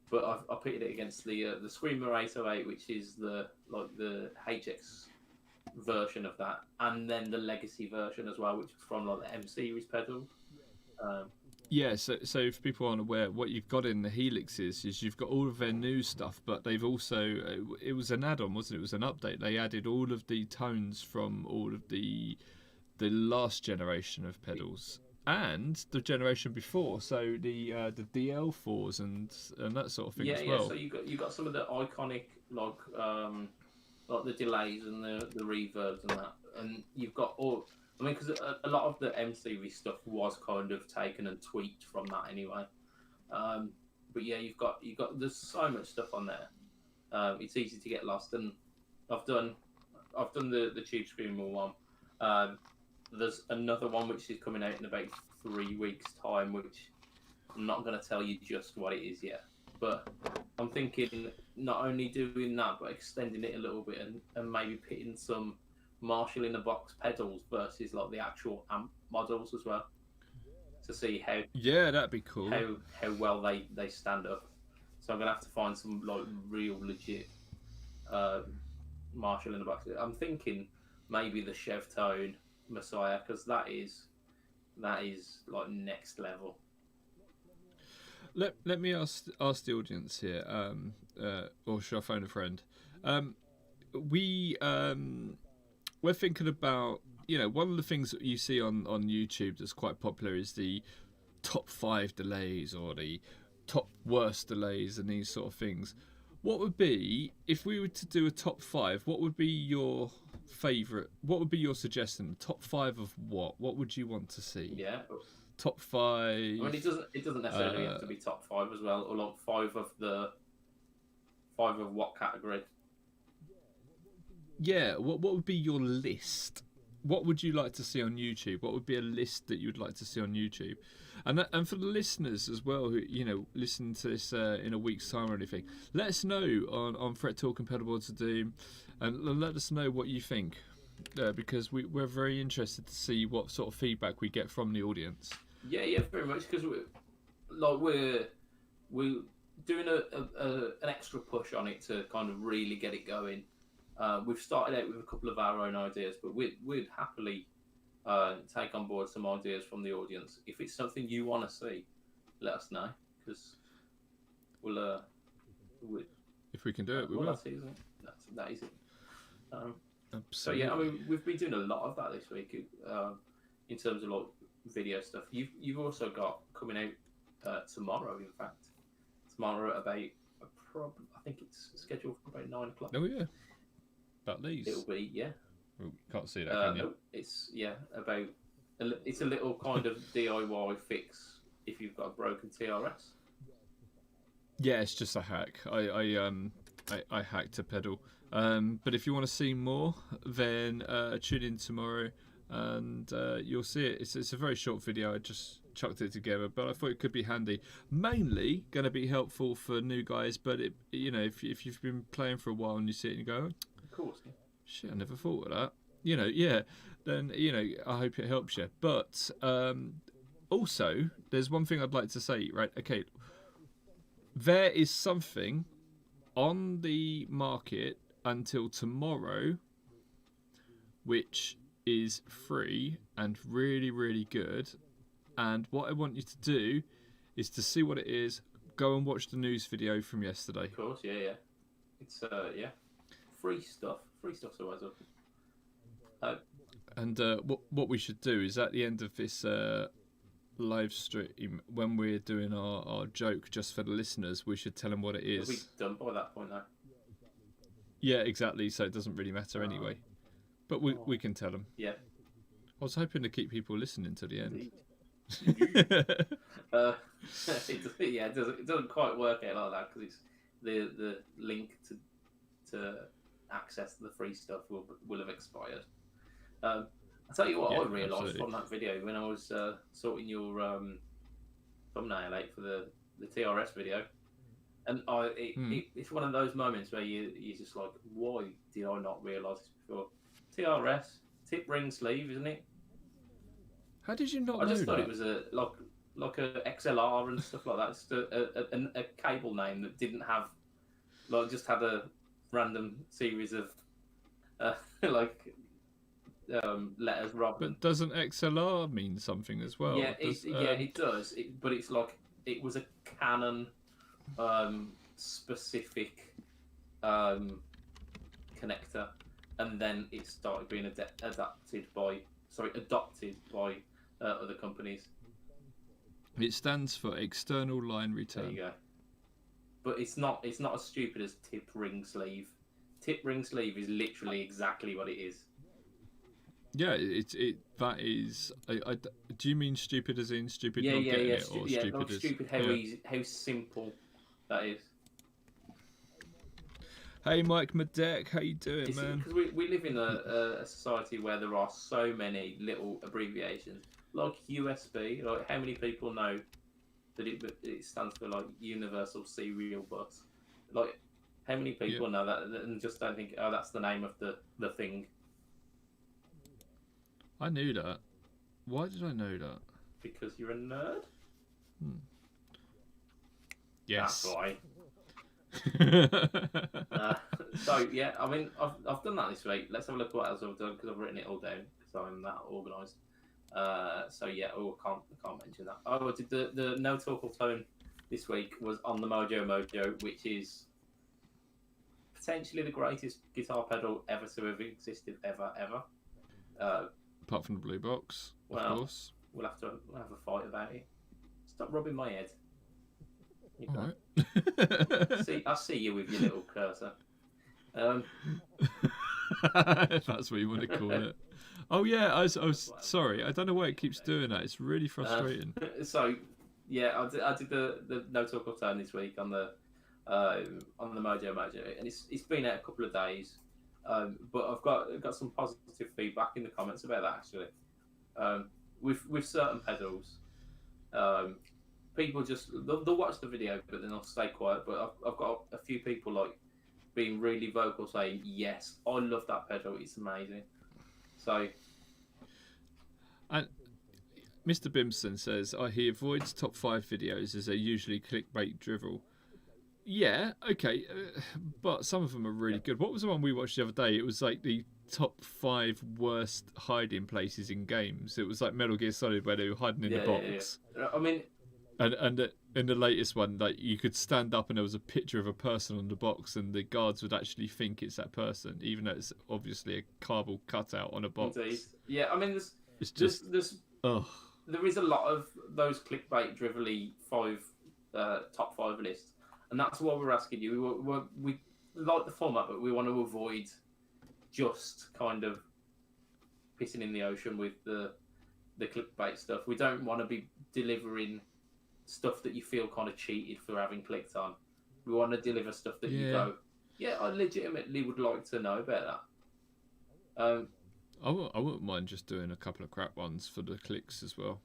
but I pitted it against the Screamer 808, which is the HX version of that, and then the legacy version as well, which is from like the M series pedals. Um, Yeah, so if people aren't aware, what you've got in the Helixes is you've got all of their new stuff, but they've also it was an add-on, wasn't it? It was an update. They added all of the tones from all of the last generation of pedals and the generation before, so the DL4s and that sort of thing yeah, as yeah. So well. you got some of the iconic like the delays and the reverbs and that, and you've got all. I mean, because a lot of the M series stuff was kind of taken and tweaked from that anyway. Um, but yeah, you've got there's so much stuff on there. It's easy to get lost, and I've done I've done the Tube Screamer one. Um, there's another one which is coming out in about 3 weeks' time, which I'm not going to tell you just what it is yet. But I'm thinking not only doing that, but extending it a little bit and maybe pitting some Marshall in a box pedals versus like the actual amp models as well to see Yeah, that'd be cool. how well they stand up. So I'm gonna have to find some like real legit um, Marshall in the box. I'm thinking maybe the Chev Tone Messiah because that is like next level. Let me ask the audience here, or should I phone a friend? Um, we we're thinking about, one of the things that you see on YouTube that's quite popular is the top 5 delays or the top worst delays and these sort of things. What would be, if we were to do a top 5, what would be your favourite, what would be your suggestion? Top 5 of what? What would you want to see? Yeah, Top I mean 5. it doesn't necessarily have to be top five as well, or like five of what category? Yeah, what would be your list? What would you like to see on YouTube? What would be a list that you'd like to see on YouTube? And for the listeners as well, who listen to this in a week's time or anything, let us know on Fret Talk and Pedalboards of Doom, and let us know what you think, because we're very interested to see what sort of feedback we get from the audience. Yeah, yeah, very much because we're doing an extra push on it to kind of really get it going. We've started out with a couple of our own ideas, but we'd happily take on board some ideas from the audience. If it's something you want to see, let us know because we'll If we can do it, we well, will. that's it, isn't it? That is it. So Absolutely. yeah, I mean, we've been doing a lot of that this week in terms of like video stuff. You've also got coming out tomorrow. In fact, tomorrow at about I think it's scheduled for about 9 o'clock. Oh yeah, about these. It'll be Oh, can't see that, can you? no, it's about it's a little kind of DIY fix if you've got a broken TRS. Yeah, it's just a hack. I hacked a pedal. But if you want to see more, then tune in tomorrow, and you'll see it. It's a very short video. I just chucked it together, but I thought it could be handy. Mainly going to be helpful for new guys, but if you've been playing for a while and you see it and you go, Of course. Yeah. shit, I never thought of that. Then I hope it helps you. But also, there's one thing I'd like to say. Right? Okay, there is something on the market until tomorrow, which is free and really, really good. And what I want you to do is to see what it is. Go and watch the news video from yesterday. Of course. Yeah. Yeah. It's free stuff. Free stuff's always up. And what we should do is at the end of this live stream, when we're doing our joke just for the listeners, we should tell them what it is. It'll be done by that point though. Yeah, exactly. So it doesn't really matter anyway. But we can tell them. Yeah. I was hoping to keep people listening to the end. It doesn't quite work out like that because it's the link to access to the free stuff will have expired. I tell you what, Yeah, I realised absolutely. from that video when I was sorting your thumbnail out for the TRS video, and it's one of those moments where you're just like, why did I not realise this before? TRS, tip ring sleeve, isn't it? How did you not I know just thought that? it was like a XLR and stuff like that. Just a cable name that didn't have, like, just had a random series of like letters rather than. But doesn't XLR mean something as well? Yeah, it does. But it's like it was a Canon specific connector, and then it started being adopted by other companies. It stands for external line There return. you go. But it's not as stupid as tip ring sleeve. Tip ring sleeve is literally exactly what it is. Yeah, that is. Do you mean stupid as in stupid Yeah, not yeah, getting yeah. it, or Yeah, stupid like as stupid how easy, how simple that is. Hey, Mike Madec, how you doing, man? Because we live in a society where there are so many little abbreviations, like USB. Like, how many people know that it stands for like Universal Serial Bus? Like, how many people know that and just don't think, oh, that's the name of the thing? I knew that. Why did I know that? Because you're a nerd. Yes. That's why. So yeah, I mean, I've done that this week. Let's have a look at what else I've done because I've written it all down because I'm that organised. So yeah, I can't mention that. I did the No Talk or Tone this week was on the Mojo, which is potentially the greatest guitar pedal ever to have existed ever. Apart from the blue box, of course. We'll have a fight about it. Stop rubbing my head. All right. I see you with your little cursor. If that's what you want to call it. Oh yeah, I was sorry. I don't know why it keeps doing that. It's really frustrating. So yeah, I did the No Talk or Turn this week on the Mojo, and it's been out a couple of days. But I've got some positive feedback in the comments about that actually. With certain pedals, people just they'll watch the video but then they'll stay quiet. But I've got a few people like being really vocal saying, yes, I love that pedal, it's amazing. So, and Mr. Bimson says he avoids top 5 videos as they're usually clickbait drivel. Yeah, okay, but some of them are really good. What was the one we watched the other day? It was like the top 5 worst hiding places in games. It was like Metal Gear Solid where they were hiding in the box. Yeah. I mean, and in the latest one, like you could stand up and there was a picture of a person on the box, and the guards would actually think it's that person, even though it's obviously a cardboard cutout on a box. Indeed. Yeah, I mean, oh, there is a lot of those clickbait drivelly top 5 lists, and that's why we're asking you. We like the format, but we want to avoid just kind of pissing in the ocean with the clickbait stuff. We don't want to be delivering stuff that you feel kind of cheated for having clicked on. We want to deliver stuff that you go, yeah, I legitimately would like to know about that. I wouldn't mind just doing a couple of crap ones for the clicks as well.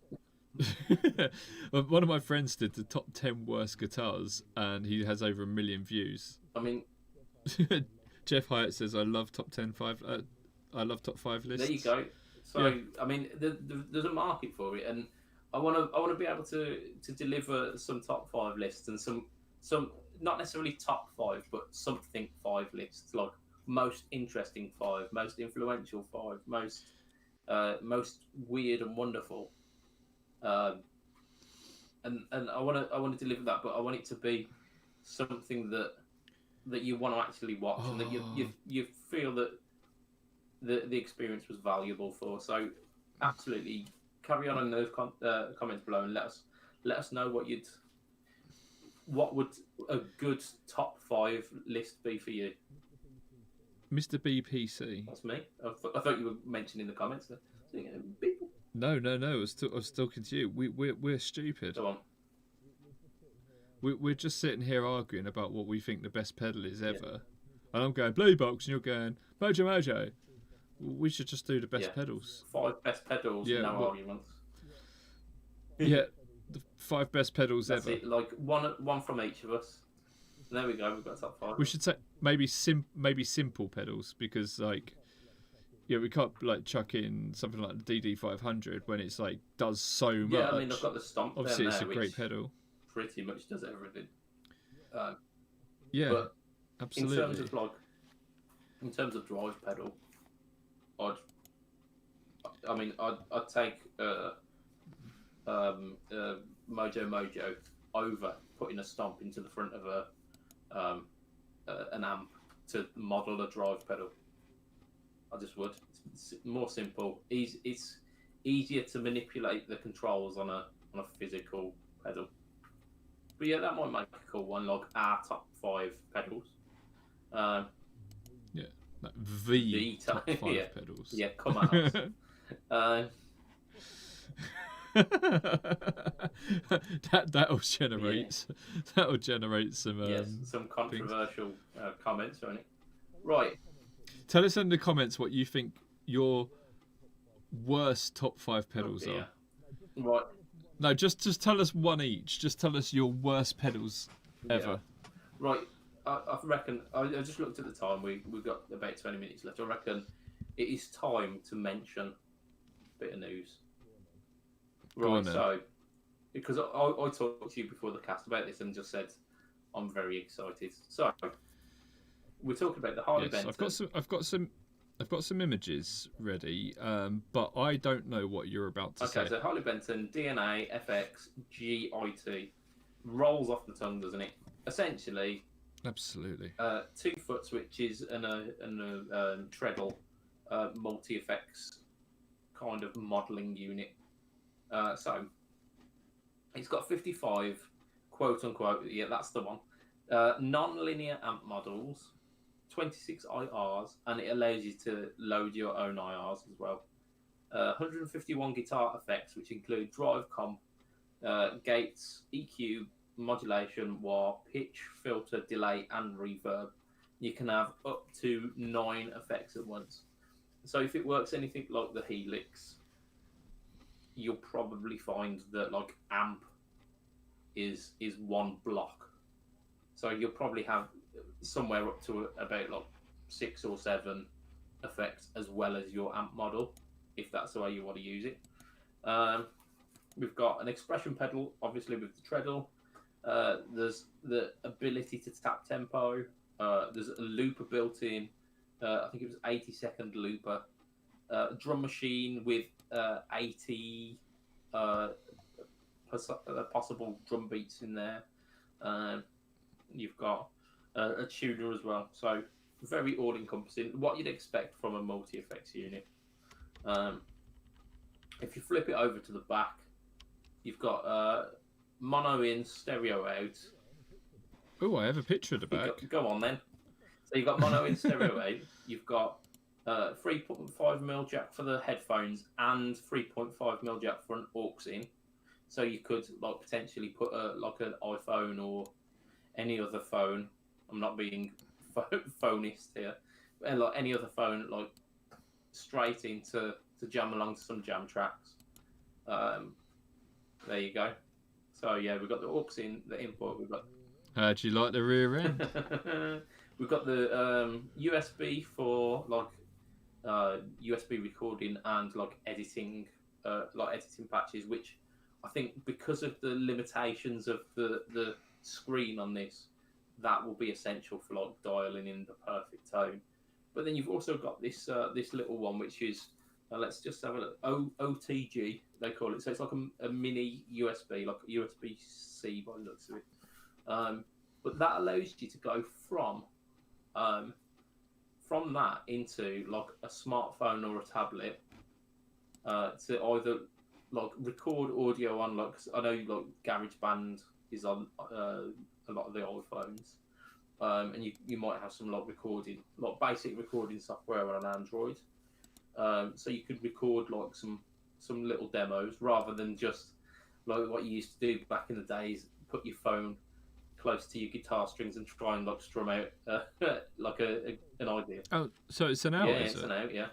One of my friends did the top 10 worst guitars, and he has over 1 million views. I mean, Jeff Hyatt says, I love top 5 lists. There you go. So yeah. I mean, there's a market for it, and I want to be able to deliver some top 5 lists and some not necessarily top 5, but something 5 lists, like most interesting 5, most influential 5, most weird and wonderful. And I want to deliver that, but I want it to be something that you want to actually watch and that you feel that the experience was valuable for. So absolutely carry on in those comments below and let us know what would a good top 5 list be for you. Mr. BPC. That's me. I thought you were mentioning the comments. No. I was talking to you. We're stupid. Go on. We're just sitting here arguing about what we think the best pedal is ever. and I'm going Blue Box, and you're going Mojo Mojo. We should just do the best pedals. 5 best pedals, no arguments. Yeah, the 5 best pedals That's ever. it, like one from each of us. There we go. We've got top 5. We should say maybe simple pedals, because like, yeah, we can't like chuck in something like the DD500 when it's like does so much. Yeah, I mean, I've got the Stomp. Obviously, there it's now, a great pedal. Pretty much does everything. Yeah, but absolutely. In terms of drive pedal, I'd take Mojo Mojo over putting a Stomp into the front of an amp to model a drive pedal. I just would. It's more simple. It's easier to manipulate the controls on a physical pedal. But yeah, that might make a cool one, like our top 5 pedals. Yeah, like the top 5 pedals. Yeah, come on. That'll generate some some controversial comments on it. Right. Tell us in the comments what you think your worst top 5 pedals are. Right. No, just tell us one each. Just tell us your worst pedals ever. Yeah. Right. I reckon. I just looked at the time. We've got about 20 minutes left. I reckon it is time to mention a bit of news. Right. So, because I talked to you before the cast about this and just said I'm very excited. So we're talking about the Harley Benton. I've got some images ready, but I don't know what you're about to say. Okay, so Harley Benton DNA FX GIT rolls off the tongue, doesn't it? Essentially, absolutely. 2-foot switches and a treadle multi effects kind of modelling unit. So it's got 55 quote unquote. Yeah, that's the one. Non-linear amp models. 26 IRs, and it allows you to load your own IRs as well. 151 guitar effects, which include drive comp, gates, EQ, modulation, wah, pitch, filter, delay, and reverb. You can have up to 9 effects at once. So if it works anything like the Helix, you'll probably find that like amp is one block. So you'll probably have somewhere up to about like 6 or 7 effects as well as your amp model, if that's the way you want to use it. We've got an expression pedal, obviously with the treadle. There's the ability to tap tempo. There's a looper built in. I think it was 80-second looper. A drum machine with 80 possible drum beats in there. You've got a tuner as well, so very all-encompassing. What you'd expect from a multi-effects unit. If you flip it over to the back, you've got mono in, stereo out. Oh, I have a picture of the back. Go on then. So you've got mono in, stereo out. You've got 3.5mm jack for the headphones and 3.5mm jack for an aux in. So you could like potentially put like an iPhone or any other phone. I'm not being phonist here, but like any other phone, like straight in to jam along to some jam tracks. There you go. So yeah, we've got the aux in, the input. We've got. How'd you like the rear end? We've got the USB for like USB recording and like editing patches, which I think because of the limitations of the screen on this, that will be essential for like dialing in the perfect tone. But then you've also got this this little one, which is let's just have a look. OTG they call it. So it's like a mini USB, like a USB-C by the looks of it. But that allows you to go from that into like a smartphone or a tablet to either like record audio on, like I know like GarageBand is on a lot of the old phones, and you might have some like recording, like basic recording software on an Android, so you could record like some little demos rather than just like what you used to do back in the days, put your phone close to your guitar strings and try and like strum out like an idea. Oh, so it's an out, Yeah, is it's it? an out, yeah.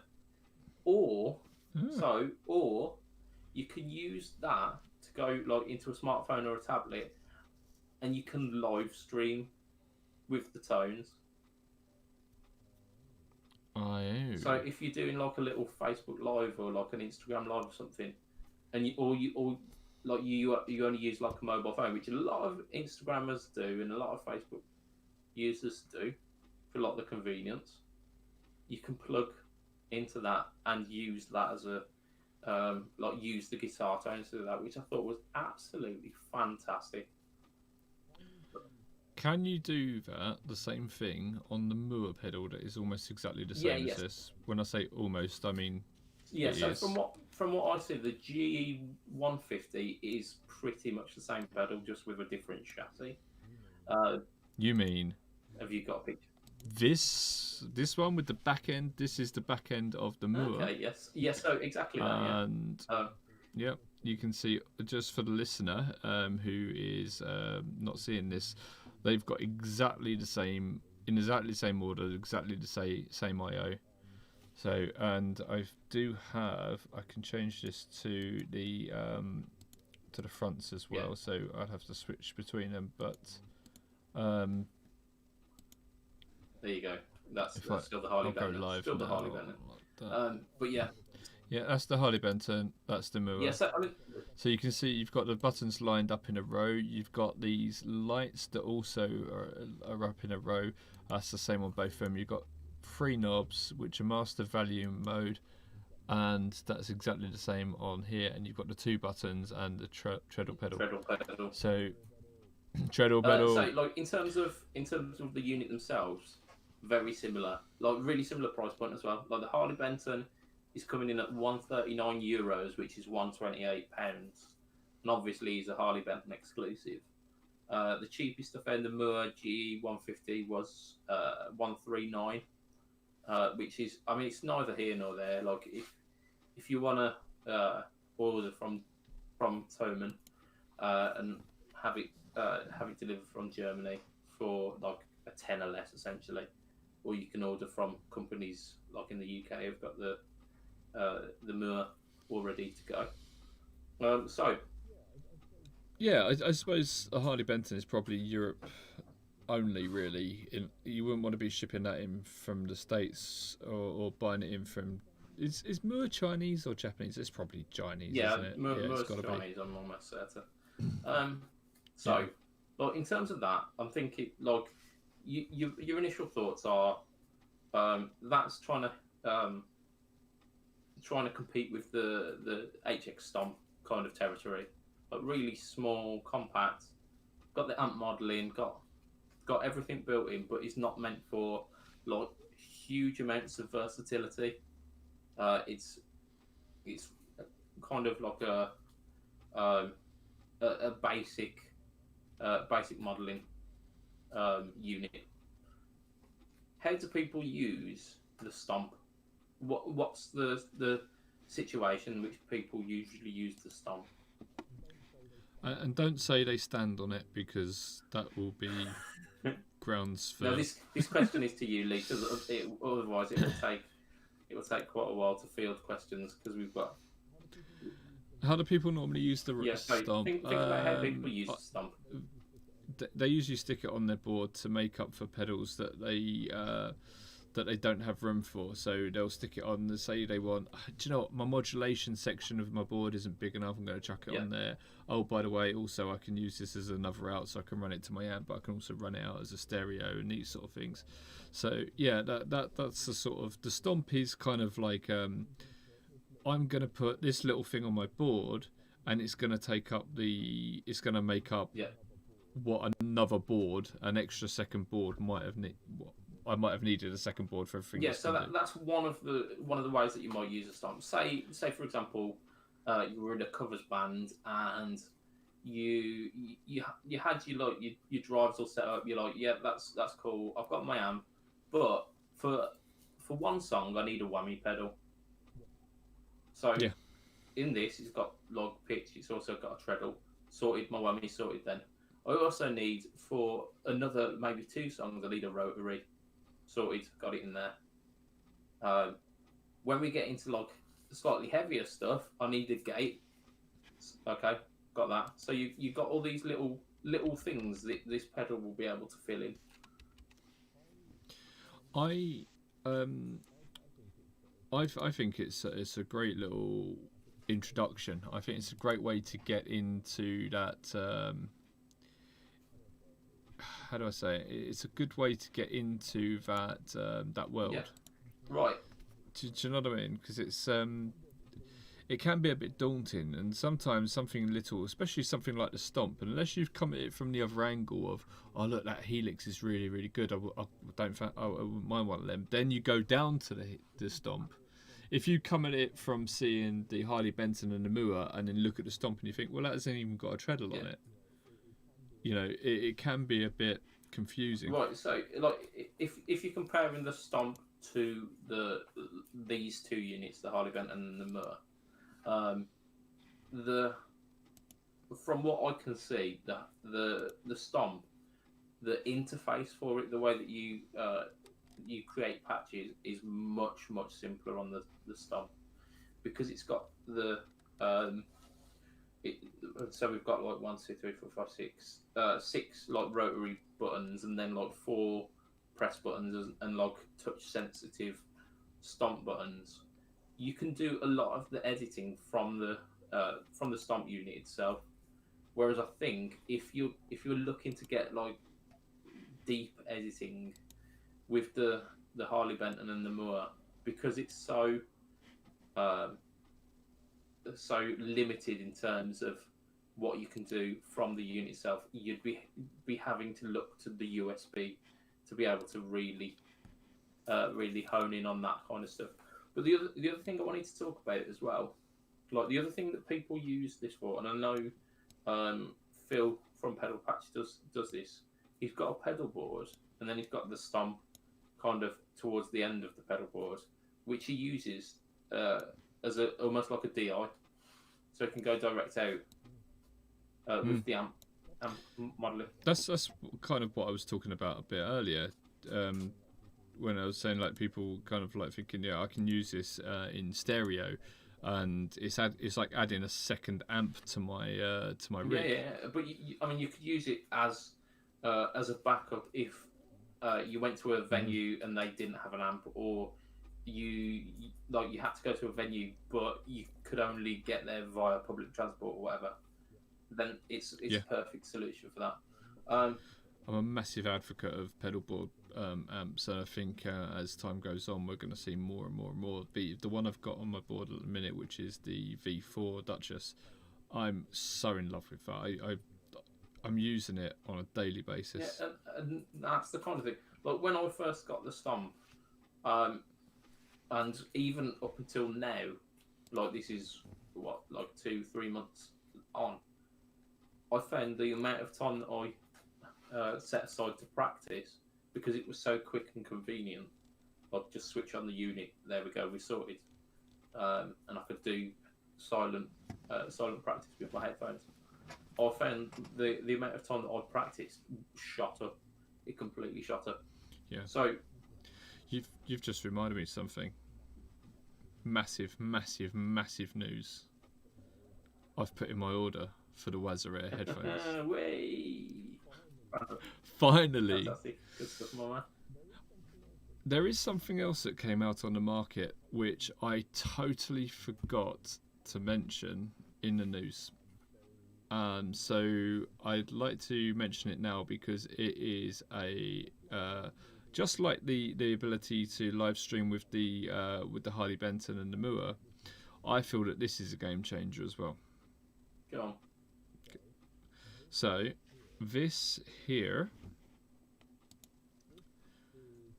Or Oh. or you can use that to go like into a smartphone or a tablet, and you can live stream with the tones. So if you're doing like a little Facebook Live or like an Instagram Live or something, and or like you only use like a mobile phone, which a lot of Instagrammers do and a lot of Facebook users do for a lot of the convenience, you can plug into that and use that as a like use the guitar tones to that, which I thought was absolutely fantastic. Can you do that, the same thing, on the Moore pedal that is almost exactly the Yeah, same as yes. this? When I say almost, I mean Yeah, it so is. from what I see, the GE 150 is pretty much the same pedal, just with a different chassis. You mean Have you got a picture? this one with the back end? This is the back end of the Moore. Okay, yes, yes. So exactly that. Yeah. And Um, yep, you can see, just for the listener who is not seeing this, they've got exactly the same, in exactly the same order, exactly the same IO. So, and I do have, I can change this to the fronts as well. Yeah. So I'd have to switch between them, but there you go. That's if I, still the Harley I'll go Benton. live Still the now. Harley Benton. Like that. But yeah. Yeah, that's the Harley Benton. That's the Moore. Yeah. So I mean, So you can see you've got the buttons lined up in a row. You've got these lights that also are up in a row. That's the same on both of them. You've got 3 knobs, which are master volume mode, and that's exactly the same on here. And you've got the 2 buttons and the treadle pedal. treadle pedal. So treadle pedal. So like in terms of the unit themselves, very similar. Like really similar price point as well. Like the Harley Benton is coming in at €139, which is £128, and obviously is a Harley Benton exclusive. The cheapest I found, the Moore G150, was $139, which is, I mean, it's neither here nor there. Like if you want to order from Thomann and have it delivered from Germany for like a tenner less, essentially, or you can order from companies like in the UK who've got the Moore all ready to go. So Yeah, I suppose a Harley Benton is probably Europe only, really. You wouldn't want to be shipping that in from the States or buying it in from. Is Moore Chinese or Japanese? It's probably Chinese, yeah, isn't it? Moore's it's gotta Chinese, I'm almost certain. So, Yeah. like in terms of that, I'm thinking like your initial thoughts are that's trying to compete with the HX Stomp kind of territory, like really small, compact, got the amp modelling, got everything built in, but it's not meant for like huge amounts of versatility. It's kind of like a basic modelling unit. How do people use the Stomp? What's the situation in which people usually use the Stomp? And don't say they stand on it, because that will be grounds for. No, this question is to you, Lee, because otherwise it will take quite a while to field questions, because we've got. How do people normally use the Stomp? Think about how people use the Stomp. They usually stick it on their board to make up for pedals that they don't have room for. So they'll stick it on. They say they want. Do you know what? My modulation section of my board isn't big enough. I'm going to chuck it on there. Oh, by the way, also I can use this as another out, so I can run it to my amp, but I can also run it out as a stereo and these sort of things. So yeah, that's the sort of, the Stomp is kind of like I'm going to put this little thing on my board, and it's going to make up what another board, an extra second board might have I might have needed a second board for everything. Yeah, so that's one of the ways that you might use a Stomp. Say for example, you were in a covers band and you had your drives all set up. You're like, yeah, that's cool. I've got my amp, but for one song I need a whammy pedal. So in this, it's got log pitch. It's also got a treadle. Sorted, my whammy sorted then. I also need for another maybe 2 songs. I need a rotary sorted. Got it in there. Um, when we get into like slightly heavier stuff, I need a gate. Okay, got that. So you got all these little things that this pedal will be able to fill in. I um I think it's a great little introduction. I think it's a great way to get into that. How do I say it? It's a good way to get into that world. Yeah, right. Do you know what I mean? Because it can be a bit daunting, and sometimes something little, especially something like the stomp, unless you've come at it from the other angle of, oh look, that helix is really really good. I wouldn't mind one of them. Then you go down to the stomp. If you come at it from seeing the Harley Benton and the Mua, and then look at the stomp and you think, well, that hasn't even got a treadle on it. You know, it can be a bit confusing. Right. So like if you're comparing the stomp to these two units, the Harley Benton and the Mua, the from what I can see, the stomp, the interface for it, the way that you create patches is much simpler on the stomp, because it's got the it, so we've got like 1, 2, 3, 4, 5, 6, 6 like rotary buttons, and then like 4 press buttons, and like touch sensitive stomp buttons. You can do a lot of the editing from the stomp unit itself. Whereas I think if you're looking to get like deep editing with the Harley Benton and the Mua, because it's so limited in terms of what you can do from the unit itself, you'd be having to look to the USB to be able to really hone in on that kind of stuff. But the other thing I wanted to talk about as well, like the other thing that people use this for, and I know Phil from Pedal Patch does this. He's got a pedal board, and then he's got the stomp kind of towards the end of the pedal board, which he uses as almost like a DI, so it can go direct out with the amp modeling. That's kind of what I was talking about a bit earlier, when I was saying like people kind of like thinking, yeah, I can use this in stereo, and it's like adding a second amp to my rig. Yeah. But I mean, you could use it as a backup if you went to a venue and they didn't have an amp, or you had to go to a venue but you could only get there via public transport or whatever. Then it's a perfect solution for that. I'm a massive advocate of pedal board amps, and I think as time goes on, we're going to see more and more and more. The one I've got on my board at the minute, which is the V4 Duchess, I'm so in love with that. I'm using it on a daily basis. Yeah, and that's the kind of thing. Like when I first got the Stomp, and even up until now, like this is what, like 2-3 months on, I found the amount of time that I set aside to practice, because it was so quick and convenient. Like just switch on the unit, there we go, we sorted, and I could do silent practice with my headphones. I found the amount of time that I practiced shot up. It completely shot up. Yeah. So you've just reminded me of something. Massive news. I've put in my order for the Wazzer headphones. Finally. Fantastic. Good stuff, my man. There is something else that came out on the market which I totally forgot to mention in the news. So I'd like to mention it now, because it is a just like the ability to live stream with the Harley Benton and the Mua. I feel that this is a game changer as well. Go on. So this here,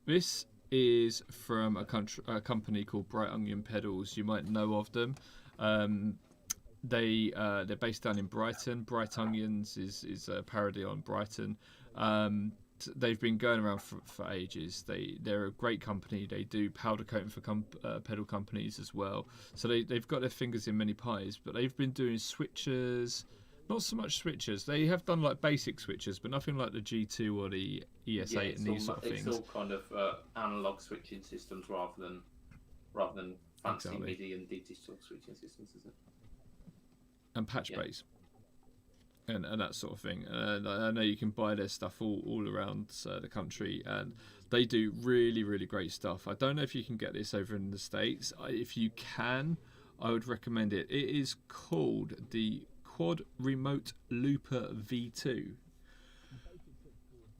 this is from a company called Bright Onion Pedals. You might know of them. They're based down in Brighton. Bright Onions is a parody on Brighton. They've been going around for ages. They're a great company. They do powder coating for pedal companies as well. So they've got their fingers in many pies. But they've been doing switchers. Not so much switches. They have done like basic switches, but nothing like the G2 or the ES8 and these sort of things. It's all kind of analog switching systems rather than fancy Exactly. MIDI and digital switching systems, isn't it? And patch bays. And that sort of thing. I know you can buy their stuff all around the country, and they do really, really great stuff. I don't know if you can get this over in the States. If you can, I would recommend it. It is called the Quad Remote Looper V2.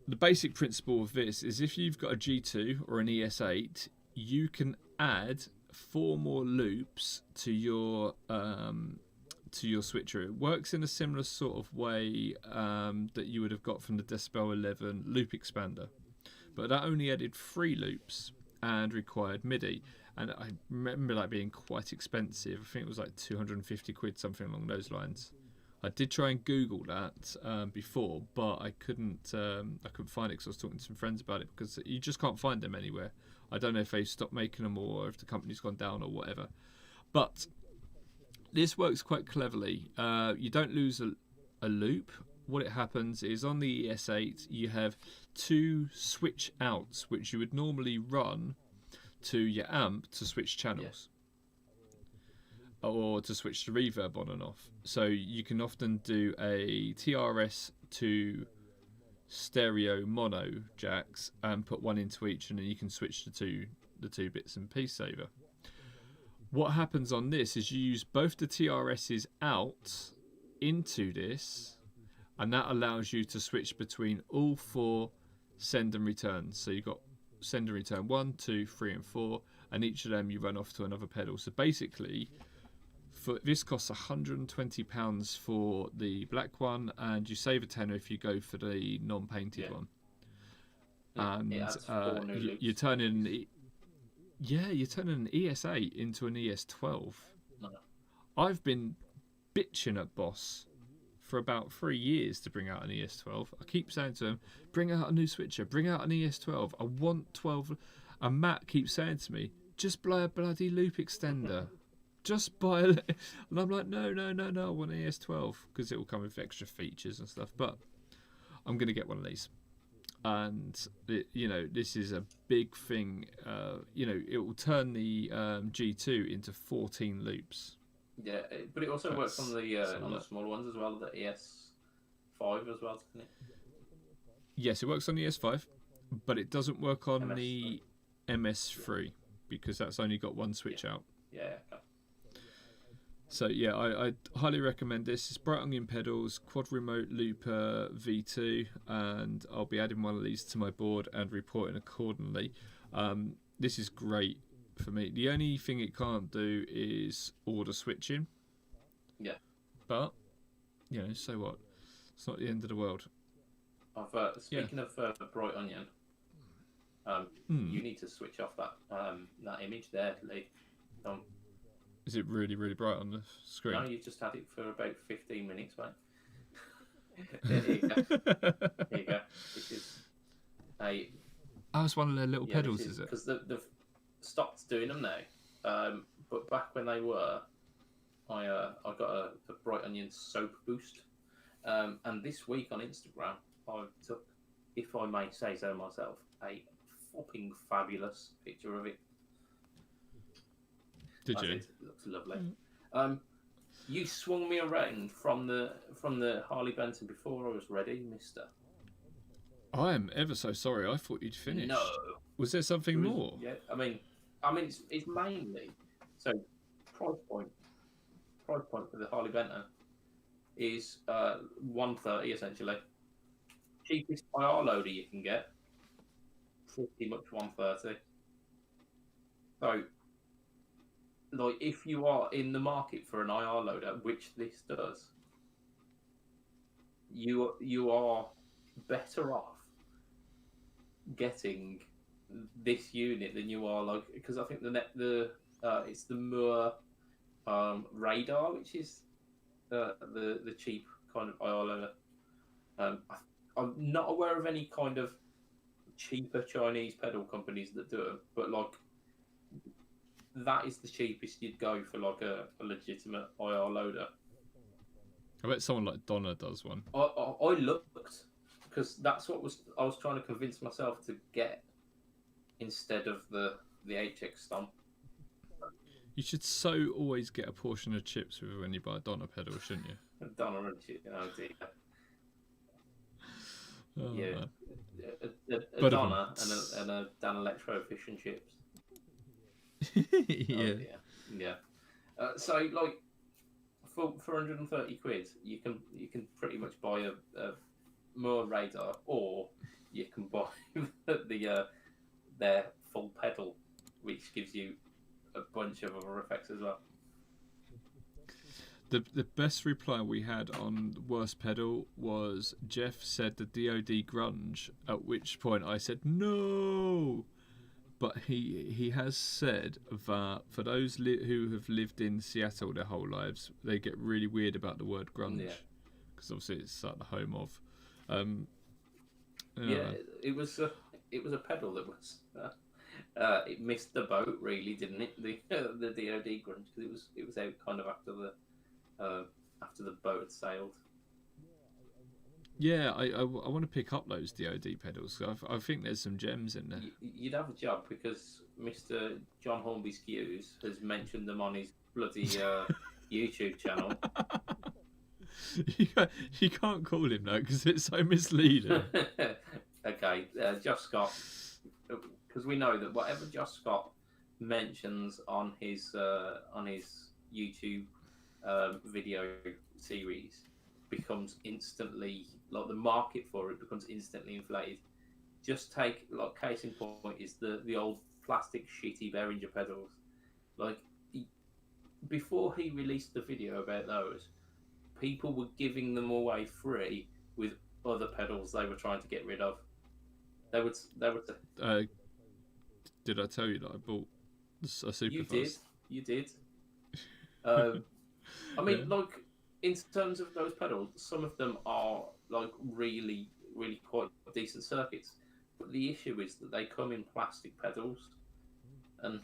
The basic principle of this is if you've got a G2 or an ES8, you can add 4 more loops to your switcher. It works in a similar sort of way that you would have got from the Decibel 11 loop expander, but that only added 3 loops and required MIDI. And I remember that being quite expensive. I think it was like 250 quid, something along those lines. I did try and Google that before, but I couldn't find it because I was talking to some friends about it, because you just can't find them anywhere. I don't know if they've stopped making them or if the company's gone down or whatever. But this works quite cleverly. You don't lose a loop. What it happens is on the ES8 you have 2 switch outs which you would normally run to your amp to switch channels. Or to switch the reverb on and off. So you can often do a TRS to stereo mono jacks and put one into each, and then you can switch the two bits and piece over. What happens on this is you use both the TRSs out into this, and that allows you to switch between all 4 send and returns. So you've got send and return 1, 2, 3 and 4, and each of them you run off to another pedal. So basically, this costs £120 for the black one, and you save a tenner if you go for the non-painted one. And you're turning an ES8 into an ES12. No. I've been bitching at Boss for about 3 years to bring out an ES12. I keep saying to him, bring out a new switcher, bring out an ES12. I want 12. And Matt keeps saying to me, just buy a bloody loop extender. Just buy a... And I'm like, no, I want an ES12 because it will come with extra features and stuff. But I'm going to get one of these. And, this is a big thing. It will turn the G2 into 14 loops. Yeah, but it also works on the smaller ones as well, the ES5 as well, doesn't it? Yes, it works on the ES5, but it doesn't work on MS3. the MS3 because that's only got one switch out. Yeah, okay. So yeah, I highly recommend this. It's Bright Onion pedals, Quad Remote Looper V2, and I'll be adding one of these to my board and reporting accordingly. This is great for me. The only thing it can't do is order switching. Yeah. But, so what? It's not the end of the world. Speaking of Bright Onion, you need to switch off that image there, Lee. Is it really, really bright on the screen? No, you've just had it for about 15 minutes, mate. There you go. There you go. This is a... Oh, it's one of their little pedals, is it? Because they've stopped doing them now. But back when they were, I got a Bright Onion soap boost. And this week on Instagram, I took, if I may say so myself, a flipping fabulous picture of it. Did you? It looks lovely. You swung me around from the Harley Benton before I was ready, Mister. I am ever so sorry. I thought you'd finished. No. Was there something more? Yeah. I mean, it's mainly so price point for the Harley Benton is $130 essentially. Cheapest IR loader you can get, pretty much $130. So, like, if you are in the market for an IR loader, which this does, you are better off getting this unit than you are, like, because I think it's the Moore Radar, which is the cheap kind of IR loader. I'm not aware of any kind of cheaper Chinese pedal companies that do it, but like, that is the cheapest you'd go for like a legitimate IR loader. I bet someone like Donna does one. I looked because that's what I was trying to convince myself to get instead of the HX Stomp. You should always get a portion of chips with when you buy a Donna pedal, shouldn't you? Donna and shit, oh dear. Oh, Yeah, a But Donna and a Dan Electro fish and chips. yeah. Oh, yeah. So like for 130 quid, you can pretty much buy a Moore radar, or you can buy their full pedal, which gives you a bunch of other effects as well. The best reply we had on worst pedal was Jeff said the DoD grunge, at which point I said no. But he has said that for those who have lived in Seattle their whole lives, they get really weird about the word grunge, because obviously it's like the home of. It was a pedal that was. It missed the boat, really, didn't it? The DoD grunge, because it was out kind of after the boat had sailed. Yeah, I want to pick up those DoD pedals. I think there's some gems in there. You'd have a job, because Mr. John Hornby Skews has mentioned them on his bloody YouTube channel. You can't call him that because it's so misleading. Okay, Josh Scott, because we know that whatever Josh Scott mentions on his YouTube video series becomes instantly, like, the market for it becomes instantly inflated. Just take, like, case in point is the old plastic shitty Behringer pedals. Like, before he released the video about those, people were giving them away free with other pedals they were trying to get rid of. They would. Did I tell you that I bought a Superfuzz? You did. I mean, like, in terms of those pedals, some of them are like really, really quite decent circuits. But the issue is that they come in plastic pedals, and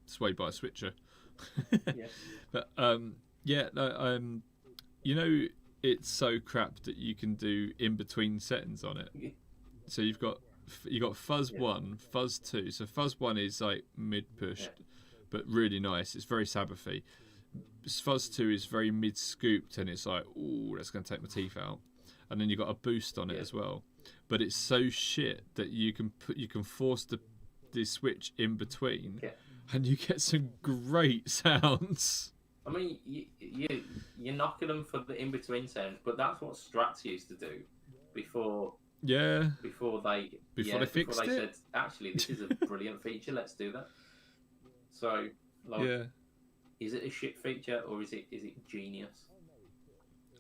swayed by a switcher. Yeah. But you know, it's so crap that you can do in between settings on it. Yeah. So you got fuzz 1, fuzz 2. So fuzz 1 is like mid pushed, but really nice. It's very Sabbathy. Fuzz 2 is very mid scooped, and it's like, ooh, that's going to take my teeth out. And then you got a boost on it as well. But it's so shit that you can force the switch in between, and you get some great sounds. I mean, you're knocking them for the in between sound, but that's what Strats used to do before. Yeah. Before they fixed it. Said, actually, this is a brilliant feature. Let's do that. So, like, is it a shit feature, or is it genius?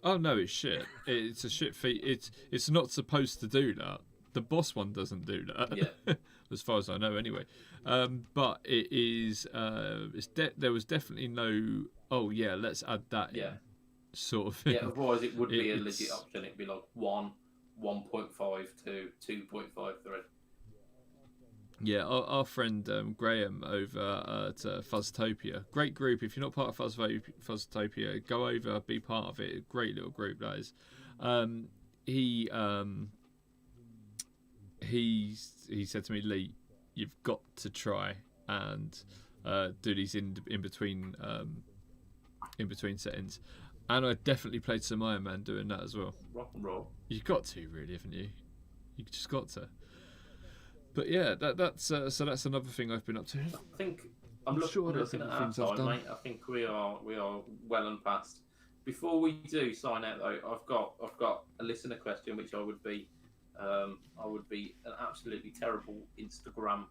Oh no, it's shit. It's a shit feature. It's not supposed to do that. The boss one doesn't do that. Yeah. As far as I know, anyway. But it is. There was definitely no. Oh yeah, let's add that in. Sort of thing. Yeah. Otherwise, it would be a legit option. It'd be like 1.5 to 2.53. Yeah, our friend Graham over at Fuzztopia, great group. If you're not part of Fuzztopia, go over, be part of it. Great little group that is. He said to me, Lee, you've got to try and do these in between settings. And I definitely played some Iron Man doing that as well. Rock and roll. You've got to, really, haven't you? You just got to. But yeah, that's another thing I've been up to. I think I'm looking at our time, mate. I think we are well and past. Before we do sign out, though, I've got a listener question, which I would be an absolutely terrible Instagram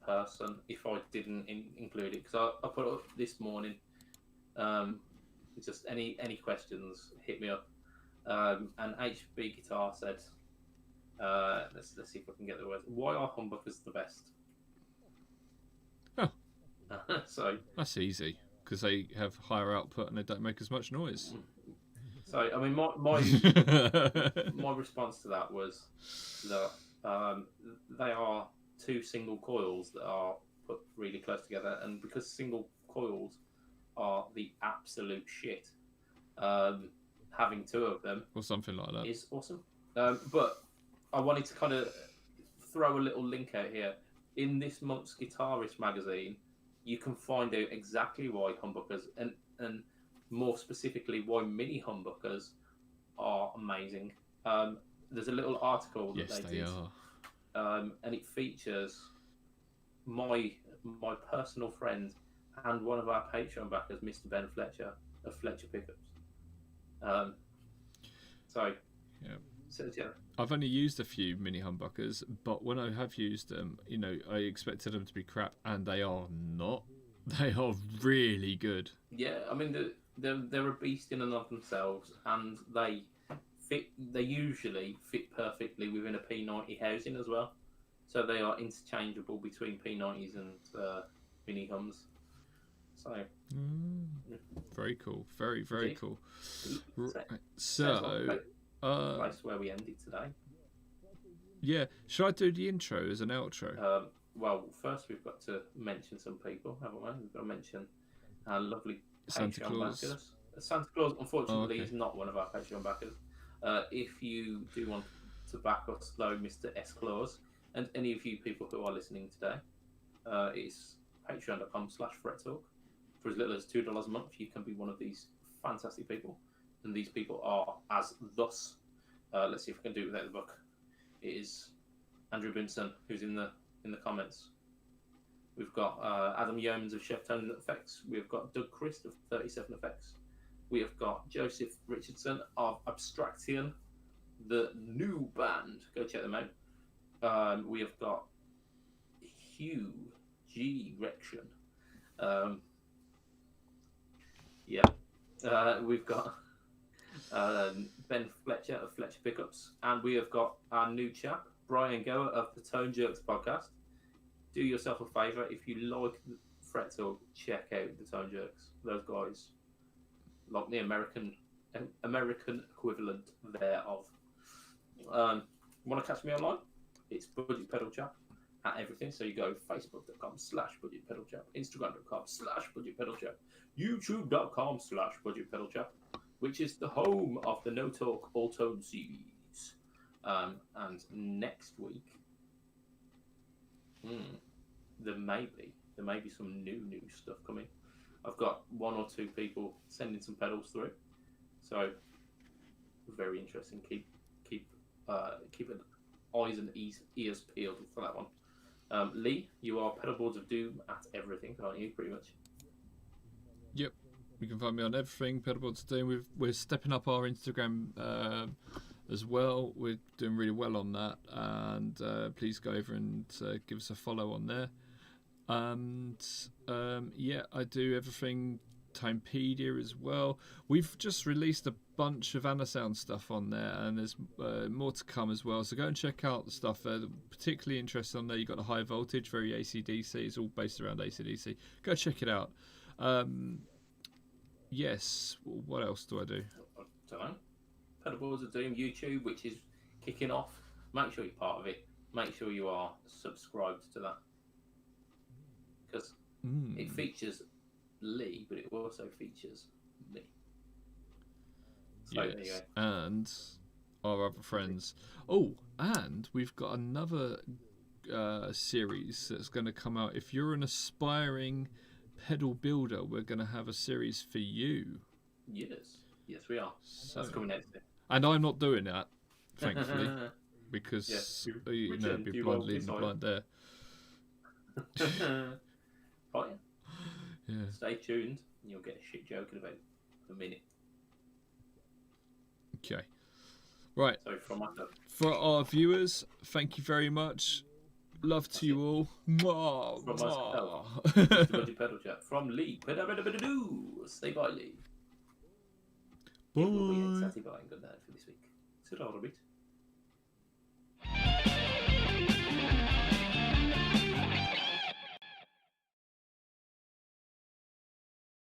person if I didn't include it, because I put it up this morning. Just any questions, hit me up. And HB Guitar said, let's see if I can get the words. Why are humbuckers the best? Oh, so that's easy, because they have higher output and they don't make as much noise. So I mean, my my response to that was that they are two single coils that are put really close together, and because single coils are the absolute shit. Having 2 of them or something like that. is awesome. But I wanted to kind of throw a little link out here. In this month's Guitarist magazine, you can find out exactly why humbuckers, and more specifically, why mini humbuckers are amazing. There's a little article that Yes, they they did, are. and it features my personal friend and one of our Patreon backers, Mr. Ben Fletcher of Fletcher Pickups. So, Yeah. so yeah, I've only used a few mini humbuckers, but when I have used them, you know, I expected them to be crap, and they are not. They are really good. yeah. I mean, they're a beast in and of themselves, and they fit. They usually fit perfectly within a P90 housing as well. So they are interchangeable between P90s and mini hums. So Very cool. Very, very Indeed. cool. Sounds So, like place where we ended today. yeah, should I do the intro as an outro? Well, first we've got to mention some people, haven't we? We've got to mention our lovely Santa Patreon Claus. backers. Santa Claus, unfortunately, Oh, okay. is not one of our Patreon backers. If you do want to back us, though, Mr. S. Claus, and any of you people who are listening today, it's patreon.com/frettalk. For as little as $2 a month, you can be one of these fantastic people. And these people are as thus. Let's see if we can do it without the book. It is Andrew Binson, who's in the comments. We've got Adam Yeomans of Chef Tone Effects. We've got Doug Christ of 37 Effects. We have got Joseph Richardson of Abstraction, the new band. Go check them out. We have got Hugh G. Rection. We've got Ben Fletcher of Fletcher Pickups, and we have got our new chap, Brian Goer of the Tone Jerks podcast. Do yourself a favour, if you like Fret Talk, check out the Tone Jerks. Those guys, like the American equivalent thereof. Want to catch me online? It's Budget Pedal Chap at everything. So you go facebook.com/Budget Pedal Chap, Instagram.com/Budget Pedal Chap, YouTube.com/Budget Pedal Chap, which is the home of the No Talk All Tone series. And next week, there may be some new stuff coming. I've got 1 or 2 people sending some pedals through, so very interesting. Keep an eyes and ears peeled for that one. Lee, you are Pedalboards of Doom at everything, aren't you? Pretty much. Yep. You can find me on everything. Pedalboards doing. We're stepping up our Instagram as well. We're doing really well on that, and please go over and give us a follow on there. And yeah, I do everything Timepedia as well. We've just released a bunch of Anasound stuff on there, and there's more to come as well. So go and check out the stuff. Particularly interested on there. You've got the High Voltage, very AC/DC. It's all based around AC/DC. Go check it out. Yes. What else do I do? I don't know. Pedalboards of Doom YouTube, which is kicking off. Make sure you're part of it. Make sure you are subscribed to that, because it features Lee, but it also features me. So, yes. there you go. And our other friends. Oh, and we've got another series that's going to come out. If you're an aspiring pedal builder, we're going to have a series for you. Yes, we are. So, That's coming out today. and I'm not doing that, thankfully, because you know, Richard, be you blind won't leading the blind there. Right. Yeah. Stay tuned, and you'll get a shit joke in about a minute. Okay. Right. So from myself. For our viewers, thank you very much. Love to you all. Mwah, From mwah. myself, Budget Pedal Chat. From Lee. Stay by, Lee. Bye. It will be exactly bye and good night for this week. Sit all a bit.